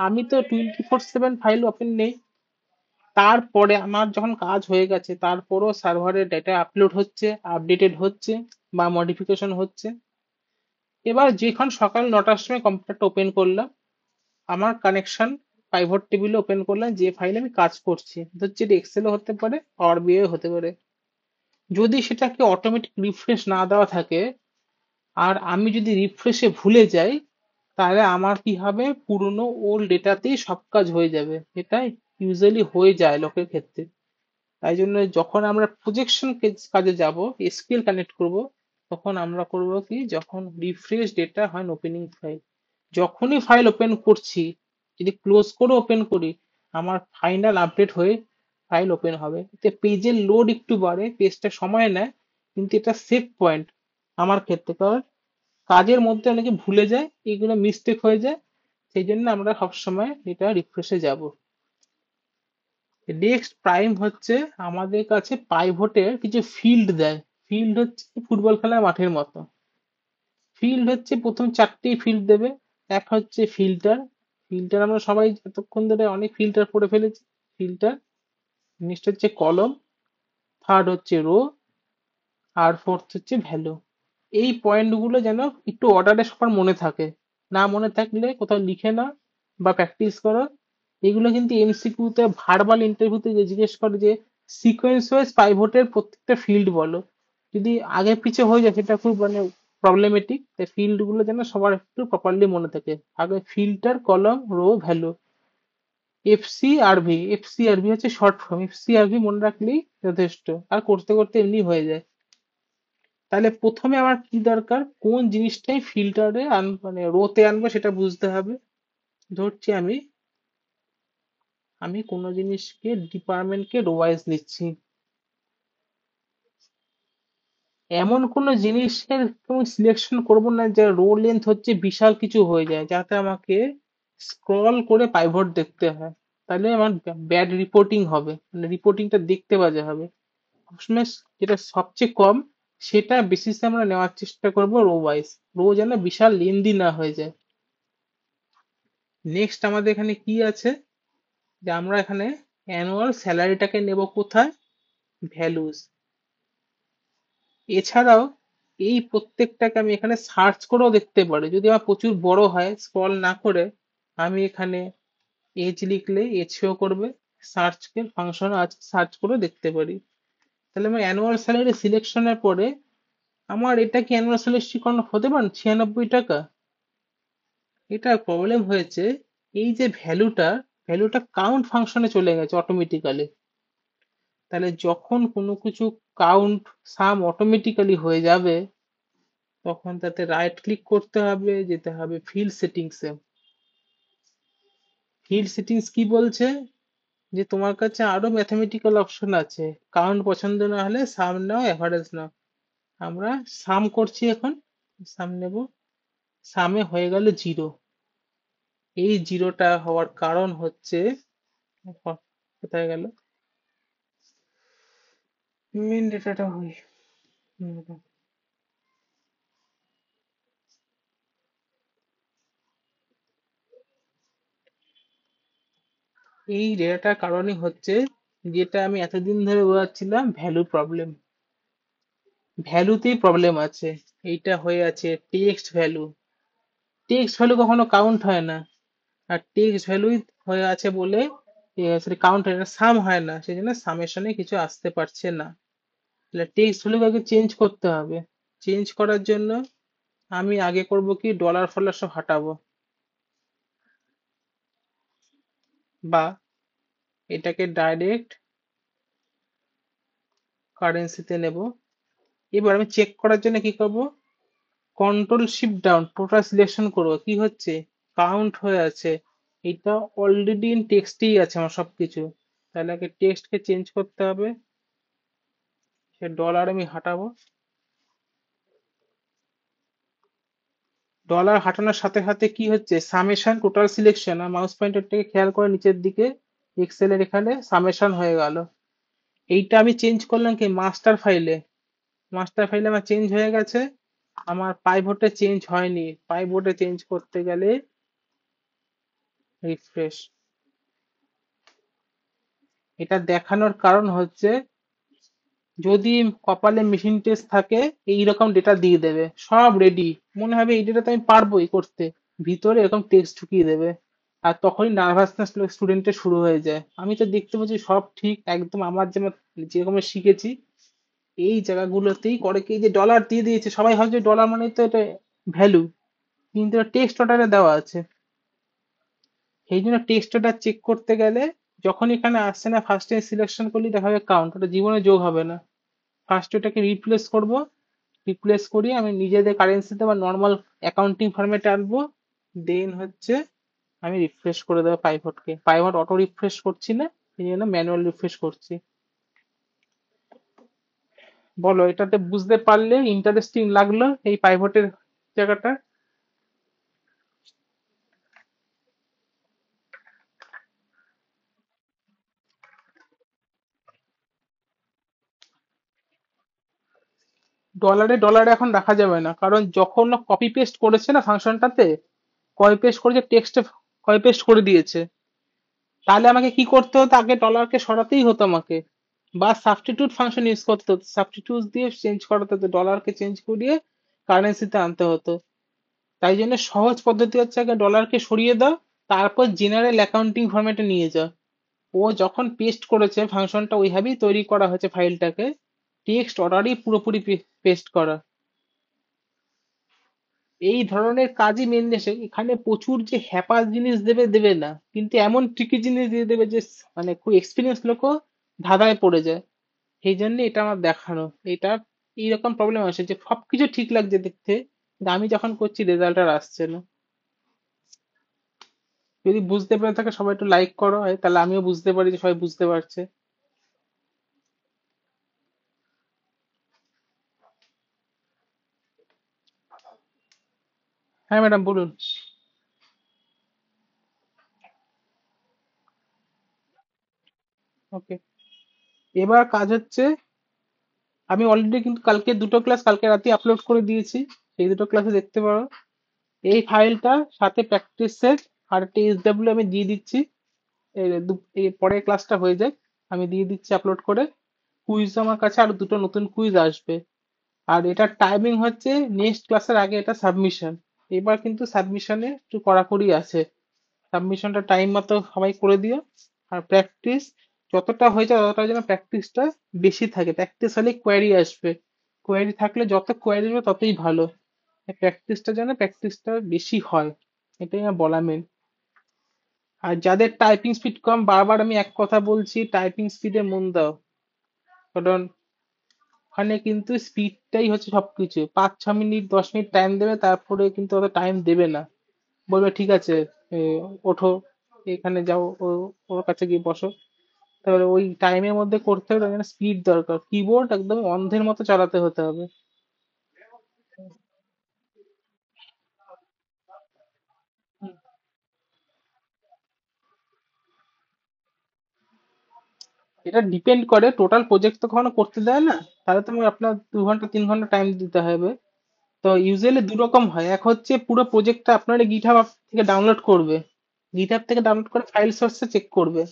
আমি তো 24/7 ফাইল ওপেন নেই। তারপরে আমার যখন কাজ হয়ে গেছে তারপরও সার্ভারে ডেটা আপলোড হচ্ছে, আপডেটেড হচ্ছে বা মডিফিকেশন হচ্ছে। এবার যখন সকাল 9টার সময় কম্পিউটারটা ওপেন করলাম, আমার কানেকশন পাইভট টেবিলে ওপেন করলাম যে ফাইলে আমি কাজ করছি, ধরছি এটা এক্সেলও হতে পারে, পাওয়ার বিআই হতে পারে। যদি সেটাকে অটোমেটিক রিফ্রেশ না দেওয়া থাকে আর আমি যদি রিফ্রেশে ভুলে যাই, তাহলে আমার কি হবে, পুরনো ওল্ড ডেটাতেই সব কাজ হয়ে যাবে। এটাই ইউজুয়ালি হয়ে যায় লোকের ক্ষেত্রে। তাই জন্য যখন আমরা প্রজেকশন কাজে যাব, এসকিউএল কানেক্ট করব, তখন আমরা করব কি, যখন রিফ্রেশ ডেটা হয় ওপেনিং ফাইল, যখনই ফাইল ওপেন করছি, যদি ক্লোজ করে ওপেন করি, আমার ফাইনাল আপডেট হয়ে ফাইল ওপেন হবে। এতে পেজের লোড একটু বাড়ে, পেজটা সময় নেয়, কিন্তু এটা সেভ পয়েন্ট আমার ক্ষেত্রে। কারণ কাজের মধ্যে অনেকে ভুলে যায়, এগুলো মিস্টেক হয়ে যায়। সেই জন্য আমরা সবসময় এটা রিফ্রেশে যাব। নেক্সট প্রাইম হচ্ছে আমাদের কাছে পাইভটের কিছু ফিল্ড দেয়। ফিল্ড হচ্ছে ফুটবল খেলার মাঠের মতো। ফিল্ড হচ্ছে প্রথম 4টি ফিল্ড দেবে। এক হচ্ছে ফিল্টার। ফিল্টার আমরা সবাই এতক্ষণ ধরে অনেক ফিল্টার পড়ে ফেলেছি। ফিল্টার। নেক্সট হচ্ছে কলম। থার্ড হচ্ছে রো। আর ফোর্থ হচ্ছে ভ্যালু। এই পয়েন্টগুলো যেন একটু অর্ডারে সবার মনে থাকে। না মনে থাকলে কোথাও লিখে না বা প্র্যাকটিস করো। এগুলো কিন্তু এমসিকিউ তে, ভার্বাল ইন্টারভিউতে যে জিজ্ঞেস করে যে সিকোয়েন্স ওয়াইজ পাইভটের প্রত্যেকটা ফিল্ড বলো, যদি আগে পিছে হয়ে যায় সেটা খুব মানে প্রবলেমেটিক। তাই ফিল্ড গুলো যেন সবার একটু প্রপারলি মনে থাকে। আগে ফিল্টার, কলম, রো, ভ্যালু। এফসিআরভি হচ্ছে শর্ট ফর্ম। এফসিআরভি মনে রাখলেই যথেষ্ট, আর করতে করতে এমনি হয়ে যায়। তাহলে প্রথমে আমার কি দরকার, কোন জিনিসটাই ফিল্টারে মানে রোতে আনবো সেটা বুঝতে হবে। ধরছি আমি আমি কোনো জিনিসকে, ডিপার্টমেন্টকে রো ওয়াইজ নিচ্ছি। এমন কোনো জিনিসের সিলেকশন করব না যে রো লেন্থ হচ্ছে বিশাল কিছু হয়ে যায়, যাতে আমাকে স্ক্রল করে পাইভট দেখতে হয়। তাহলে আমার ব্যাড রিপোর্টিং হবে, মানে রিপোর্টিংটা দেখতে বাজে হবে। সবসময় যেটা সবচেয়ে কম সেটা বেসিসে আমরা নেওয়ার চেষ্টা করব রো ওয়াইজ। রো যেন বিশাল লেন্দি না হয়ে যায়। নেক্সট আমাদের এখানে কি আছে, যে আমরা এখানে অ্যানুয়াল স্যালারিটাকে নেব কোথায়, ভ্যালুস। এছাড়াও এই প্রত্যেকটাকে আমি এখানে সার্চ করেও দেখতে পারি। যদি আমার প্রচুর বড় হয়, স্ক্রল না করে আমি এখানে এজ লিখলে এজ শো করবে। সার্চ কে ফাংশন আছে, সার্চ করে দেখতে পারি। তাহলে আমার অ্যানুয়াল স্যালারি সিলেকশনের পরে আমার এটা কি অ্যানুয়াল স্যালারি হতে পারে 96 টাকা। এটা প্রবলেম হয়েছে, এই যে ভ্যালুটা কাউন্ট ফাংশনে চলে গেছে অটোমেটিক্যালি। তাহলে যখন কোনো কিছু কাউন্ট সাম অটোমেটিক্যালি হয়ে যাবে, তখন তাতে রাইট ক্লিক করতে হবে, যেতে হবে ফিল্ড সেটিংসে। ফিল্ড সেটিংস কি বলছে, যে তোমার কাছে আরো ম্যাথমেটিক্যাল অপশন আছে। কাউন্ট পছন্দ না হলে সাম নাও, এভারেজ নাও। আমরা সাম করছি এখন, সাম নেব। সামে হয়ে গেল 0। এই জিরোটা হওয়ার কারণ হচ্ছে, কোথায় গেল মেন ডেটাটা, হয় এই ডেটাটার কারণে হচ্ছে, যেটা আমি এতদিন ধরে বোঝাচ্ছিলাম, ভ্যালু প্রবলেম। ভ্যালুতেই প্রবলেম আছে। এইটা হয়ে আছে টেক্সট ভ্যালু। টেক্সট ভ্যালু কখনো কাউন্ট হয় না। আর টেক্সট ভ্যালুই হয়ে আছে বলে, সরি কাউন্ট হয় না, সাম হয় না, সেই জন্য সামেশনে কিছু আসতে পারছে না। তাহলে টেক্সট ভ্যালুকে আগে চেঞ্জ করতে হবে। চেঞ্জ করার জন্য আমি আগে করব কি, ডলার ফলার সব হাঁটাবো, বা এটাকে ডাইরেক্ট কারেন্সিতে নেব। এবার আমি চেক করার জন্য কি করব, control shift down, total selection করব, কি হচ্ছে, কাউন্ট হয়ে আছে। এটা অলরেডি ইন টেক্সটেই আছে আমার সবকিছু। তাহলে আগে টেক্সটকে চেঞ্জ করতে হবে, সে ডলার আমি হাঁটাবো। ডলার হাঁটানোর সাথে সাথে কি হচ্ছে, সামেশন টোটাল সিলেকশন, আর মাউস পয়েন্টারটাকে খেয়াল করে নিচের দিকে, এক্সেল এর এখানে সামেশন হয়ে গেল। এইটা আমি চেঞ্জ করলাম কি, মাস্টার ফাইলে। মাস্টার ফাইলে আমার চেঞ্জ হয়ে গেছে। আমার পাইভটে চেঞ্জ হয়নি। পাইভটে চেঞ্জ করতে গেলে রিফ্রেশ। এটা দেখানোর কারণ হচ্ছে, যদি কপালে মেশিন টেস্ট থাকে, এইরকম ডেটা দিয়ে দেবে সব রেডি। মনে হবে এই ডেটা তো আমি পারবোই করতে, ভিতরে এরকম টেক্সট ঢুকিয়ে দেবে। আর তখনই নার্ভাসনেস স্টুডেন্টের শুরু হয়ে যায়। আমি তো দেখতে পাচ্ছি সব ঠিক একদম আমার যেমন, যেরকম শিখেছি এই জায়গাগুলোতেই করে কি, যে ডলার দিয়ে দিয়েছে, সবাই ভাবছে ডলার মানে তো এটা ভ্যালু, কিন্তু টেক্সট অর্ডারে দেওয়া আছে। সেই জন্য টেক্সট অর্ডার চেক করতে গেলে, যখন এখানে আসছে না, ফার্স্ট টাইম সিলেকশন করলে দেখা যাবে কাউন্ট, ওটা জীবনে যোগ হবে না। ফার্স্ট ওটাকে রিপ্লেস করব। রিপ্লেস করি আমি নিজেদের কারেন্সিতে বা নর্মাল অ্যাকাউন্টিং ফরম্যাটে আনবো। দেন হচ্ছে আমি রিফ্রেশ করে দেবো পাইভটকে। পাইভট অটো রিফ্রেশ করছি না, এই জন্য ম্যানুয়াল রিফ্রেশ করছি। বলো, এটাতে বুঝতে পারলে ইন্টারেস্টিং লাগলো এই পাইভটের জায়গাটা? ডলারে ডলারে এখন রাখা যাবে না, কারণ যখন কপি পেস্ট করেছে না ফাংশনটাতে, কপি পেস্ট করেছে টেক্সটে, কপি পেস্ট করে দিয়েছে। তাহলে আমাকে কি করতে হতো, আগে ডলারকে সরাতেই হতো আমাকে, বা সাবস্টিটিউট ফাংশন ইউজ করতে হতো, সাবস্টিটিউট দিয়ে চেঞ্জ করাতে হতো, ডলারকে চেঞ্জ করিয়ে কারেন্সিতে আনতে হতো। তাই জন্য সহজ পদ্ধতি হচ্ছে, আগে ডলারকে সরিয়ে দাও, তারপর জেনারেল অ্যাকাউন্টিং ফরম্যাটে নিয়ে যাও। ও যখন পেস্ট করেছে ফাংশনটা ওইভাবেই তৈরি করা হয়েছে ফাইলটাকে, টেক্সট অর্ডারই পুরোপুরি পেস্ট করা। এই ধরনের কাজই মেন দেশে, এখানে প্রচুর যে হ্যাপা জিনিস দেবে দেবে না, কিন্তু এমন ট্রিকি জিনিস দিয়ে দেবে যে মানে খুব এক্সপিরিয়েন্স লোকও ধাঁধায় পড়ে যায়। সেই জন্য এটা আমার দেখানো। এটা এইরকম প্রবলেম আসে যে সবকিছু ঠিক লাগছে দেখতে, কিন্তু আমি যখন করছি রেজাল্ট আর আসছে না। যদি বুঝতে পেরে থাকে সবাই একটু লাইক করো, তাহলে আমিও বুঝতে পারি যে সবাই বুঝতে পারছে। হ্যাঁ ম্যাডাম, বলুন। ওকে, এবার কাজ হচ্ছে, আমি অলরেডি কিন্তু কালকে দুটো ক্লাস কালকে রাতে আপলোড করে দিয়েছি, সেই দুটো ক্লাসে দেখতে পারো। এই ফাইলটা সাথে প্র্যাকটিস সেট আর একটা এসডব্লিউ আমি দিয়ে দিচ্ছি। এই পরের ক্লাসটা হয়ে যাক, আমি দিয়ে দিচ্ছি আপলোড করে। কুইজ আমার কাছে আর দুটো নতুন কুইজ আসবে। আর এটার টাইমিং হচ্ছে নেক্সট ক্লাসের আগে এটা সাবমিশন। এবার কিন্তু সাবমিশনে একটু কড়াকড়ি আছে। সাবমিশনটা টাইম মতো সবাই করে দিও। আর প্র্যাকটিস যতটা হয়েছে ততটা যেন প্র্যাকটিসটা বেশি থাকে। প্র্যাকটিস হলে কোয়ারি আসবে, কোয়ারি থাকলে যত কোয়ারি হবে ততই ভালো। প্র্যাকটিসটা যেন প্র্যাকটিসটা বেশি হয়, এটাই আমার বলা মেন। আর যাদের টাইপিং স্পিড কম, বারবার আমি এক কথা বলছি, টাইপিং স্পিডে মন দাও। কারণ ওখানে কিন্তু স্পিডটাই হচ্ছে সবকিছু। 5-6 মিনিট 10 মিনিট টাইম দেবে, তারপরে কিন্তু অত টাইম দেবে না। বলবে ঠিক আছে, এ, ওঠো, এখানে যাও, ওর কাছে গিয়ে বসো। তাহলে ওই টাইমের মধ্যে করতে হবে, তার জন্য স্পিড দরকার। কিবোর্ড একদম অন্ধের মতো চালাতে হতে হবে। এটা ডিপেন্ড করে, টোটাল প্রজেক্ট তো কখনো করতে দেয় না। তাহলে তো আপনার 2 ঘন্টা 3 ঘন্টা টাইম দিতে হবে। তো ইউজুয়ালি দু রকম হয়, এক হচ্ছে পুরো প্রজেক্টটা আপনার গিটহাব থেকে ডাউনলোড করবে। গিটহাব থেকে ডাউনলোড করে ফাইল সোর্সে চেক করবে।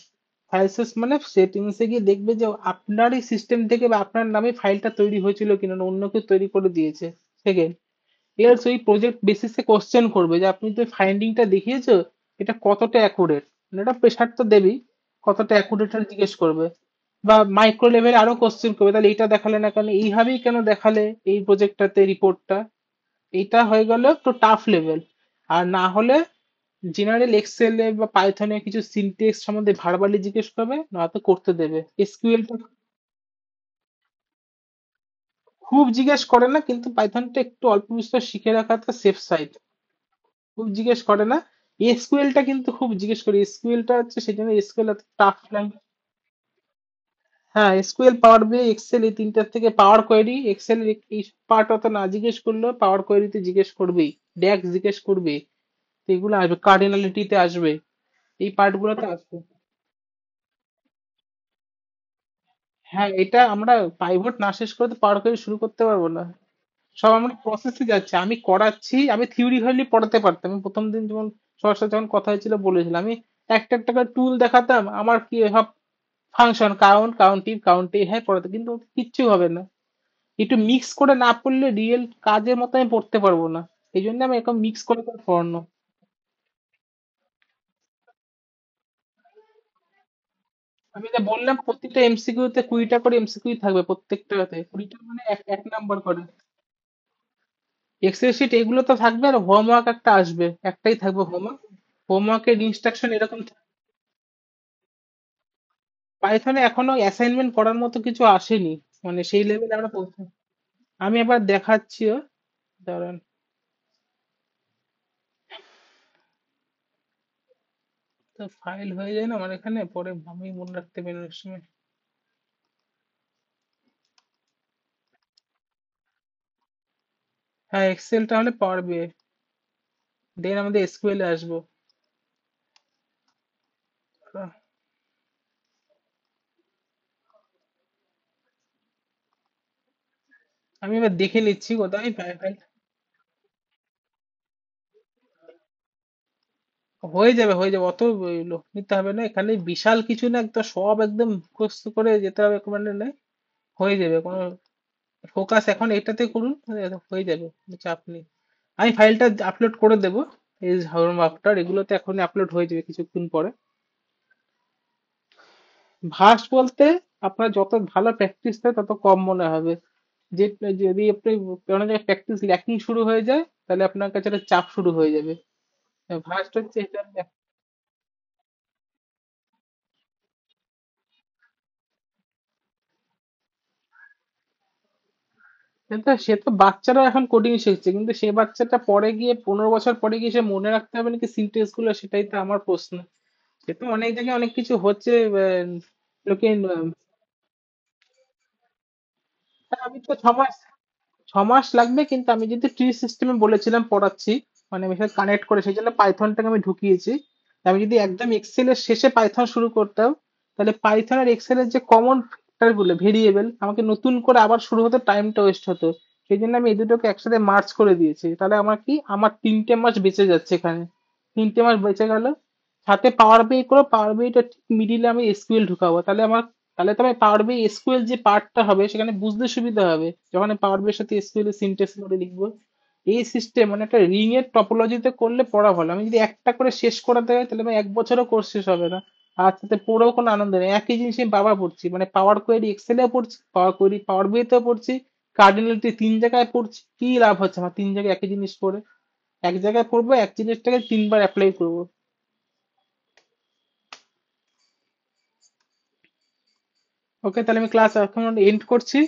ফাইল সোর্স মানে সেটিংসে গিয়ে দেখবে যে আপনার এই সিস্টেম থেকে বা আপনার নামে ফাইলটা তৈরি হয়েছিল কিনা, না অন্য কেউ তৈরি করে দিয়েছে। সেকেন্ড, এর সেই প্রজেক্ট বেসিসে কোশ্চেন করবে যে আপনি তো ফাইন্ডিংটা দেখিয়েছো, এটা কতটা অ্যাকুরেট। এটা প্রেশার তো দেবেই, কতটা অ্যাকুরেট জিজ্ঞেস করবে। বা মাইক্রো লেভেল আরো কোশ্চেন করবে, তাহলে এইটা দেখালে না কেন, এইভাবেই কেন দেখালে এই প্রজেক্টটাতে রিপোর্টটা। এইটা হয়ে গেল একটু টাফ লেভেল। আর না হলে জেনারেল এক্সেলে বা পাইথনে কিছু সিনটেক্স সম্বন্ধে ভার্বালি জিজ্ঞেস করবে, নয়তো করতে দেবে। এসকিউএলটা খুব জিজ্ঞেস করে না, কিন্তু পাইথনটা একটু অল্প বিস্তর শিখে রাখাটা সেফ সাইড। খুব জিজ্ঞেস করে না। এসকিউএলটা কিন্তু খুব জিজ্ঞেস করে, এসকিউএলটা হচ্ছে সেই জন্য এসকিউএল এত টাফ ল্যাঙ্গুয়েজ। হ্যাঁ, এসকিউএল, পাওয়ার বিআই, এক্সেল, এই তিনটার থেকে পাওয়ার কোয়েরি, এক্সেল এই পার্ট অত না জিজ্ঞেস করলেও পাওয়ার কোয়েরিতে জিজ্ঞেস করবেই। ড্যাক্স জিজ্ঞেস করবে, তো এগুলো আসবে, কার্ডিনালিটিতে আসবে, এই পার্ট গুলোতে আসবে। হ্যাঁ, এটা আমরা পাইভট না শেষ করে তো পাওয়ার কোয়েরি শুরু করতে পারবো না। সব আমরা প্রসেসে যাচ্ছে, আমি করাচ্ছি। আমি থিওরি হলে পড়াতে পারতাম। আমি প্রথম দিন যেমন সবার সাথে যখন কথা হয়েছিল বলেছিলাম, আমি একটা একটা করে টুল দেখাতাম, আমার কি সব ফাংশন কাউন্ট কাউন্টিভ কাউন্টে, হ্যাঁ পড়াতে, কিন্তু ওতে কিচ্ছু হবে না। একটু মিক্স করে না পড়লে রিয়েল কাজের মতো আমি পড়তে পারবো না। এই জন্য আমি এখন মিক্স করে করে পড়ানো। আমি যা বললাম, প্রত্যেকটা এমসিকিউ তে 20টা করে এমসিকিউ থাকবে, প্রত্যেকটাতে 20টা মানে এক এক নাম্বার করে। এক্সেল শিট এগুলো তো থাকবে, আর হোমওয়ার্ক একটা আসবে, একটাই থাকবে হোমওয়ার্ক। হোমওয়ার্কের ইনস্ট্রাকশন এরকম পাইথনে এখনো অ্যাসাইনমেন্ট করার মতো কিছু আসেনি, মানে সেই লেভেলে আমরা পৌঁছে। আমি এবার দেখাচ্ছিও, দাঁড়ান। তো ফাইল হয়ে যায় না আমার এখানে, পরে আমি মনে রাখতে পারি না অনেক সময়। হ্যাঁ, এক্সেলটা হলে পাওয়ার বিআই, দেন আমাদের এসকিউএল এ আসবো। আমি এবার দেখে নিচ্ছি কোথায় ফাইল। হয়ে যাবে, অত লোক নিতে হবে না এখানে, বিশাল কিছু না, একটা সব একদম মুখস্থ করে যেতে হবে মানে নেই। হয়ে যাবে, কোনো ফোকাস এখন এটাতে করুন, হয়ে যাবে, কোনো চাপ নেই। আমি ফাইলটা আপলোড করে দেবো, এই হরম আফটার এগুলোতে এখনই আপলোড হয়ে যাবে কিছুক্ষণ পরে। ভাস বলতে, আপনার যত ভালো প্র্যাকটিস হয় তত কম মনে হবে। যে যদি আপনি কোনো জায়গায় প্র্যাকটিস ল্যাকিং শুরু হয়ে যায়, তাহলে আপনার কাছে একটা চাপ শুরু হয়ে যাবে। ভাস্ট হচ্ছে এটা। কিন্তু সে তো বাচ্চারা এখন কোডিং শিখছে, কিন্তু সে বাচ্চাটা পরে গিয়ে 15 বছর পরে গিয়ে সে মনে রাখতে হবে নাকি সিনটেক্স গুলো, সেটাই তো আমার প্রশ্ন। সে তো অনেক জায়গায় অনেক কিছু হচ্ছে। লোকে আমি তো 6 মাস লাগবে, কিন্তু আমি যদি ট্রি সিস্টেমে বলেছিলাম পড়াচ্ছি, মানে আমি সাথে কানেক্ট করে, সেই জন্য পাইথনটাকে আমি ঢুকিয়েছি। আমি যদি একদম এক্সেল এর শেষে পাইথন শুরু করতাম, তাহলে পাইথন আর এক্সেল এর যে কমন ফ্যাক্টর গুলো, ভেরিয়েবল, আমাকে নতুন করে আবার শুরু হতে টাইমটা ওয়েস্ট হতো। সেই জন্য আমি এই দুটোকে একসাথে মার্জ করে দিয়েছি। তাহলে আমার কি, আমার 3টে মাস বেঁচে যাচ্ছে এখানে। 3টে মাস বেঁচে গেল। সাথে পাওয়ার বিআই করে, পাওয়ার বিআইটা ঠিক মিডিলে আমি এসকিউএল ঢুকাবো, তাহলে আমার, তাহলে তো আমি পাওয়ার বিআই এসকিউএল যে পার্টটা হবে সেখানে বুঝতে সুবিধা হবে, যখন আমি পাওয়ার বিআই এর সাথে এসকিউএল এর সিনট্যাক্স করে লিখবো। এই সিস্টেম মানে একটা রিং এর টপোলজিতে করলে পড়া ভালো। আমি যদি একটা করে শেষ করাতে হয়, তাহলে আমি 1 বছরও কোর্স শেষ হবে না। আর তাতে পড়েও কোনো আনন্দ নেই, একই জিনিস আমি বারবার পড়ছি, মানে পাওয়ার কোয়েরি এক্সেলেও পড়ছি, পাওয়ার কোয়েরি পাওয়ার বিআইতেও পড়ছি, কার্ডিনালিটি 3 জায়গায় পড়ছি, কি লাভ হচ্ছে আমার 3 জায়গায় একই জিনিস পড়ে? এক জায়গায় পড়বো, এক জিনিসটাকে 3বার অ্যাপ্লাই করবো। ওকে, তাহলে আমি ক্লাস এখন এন্ড করছি।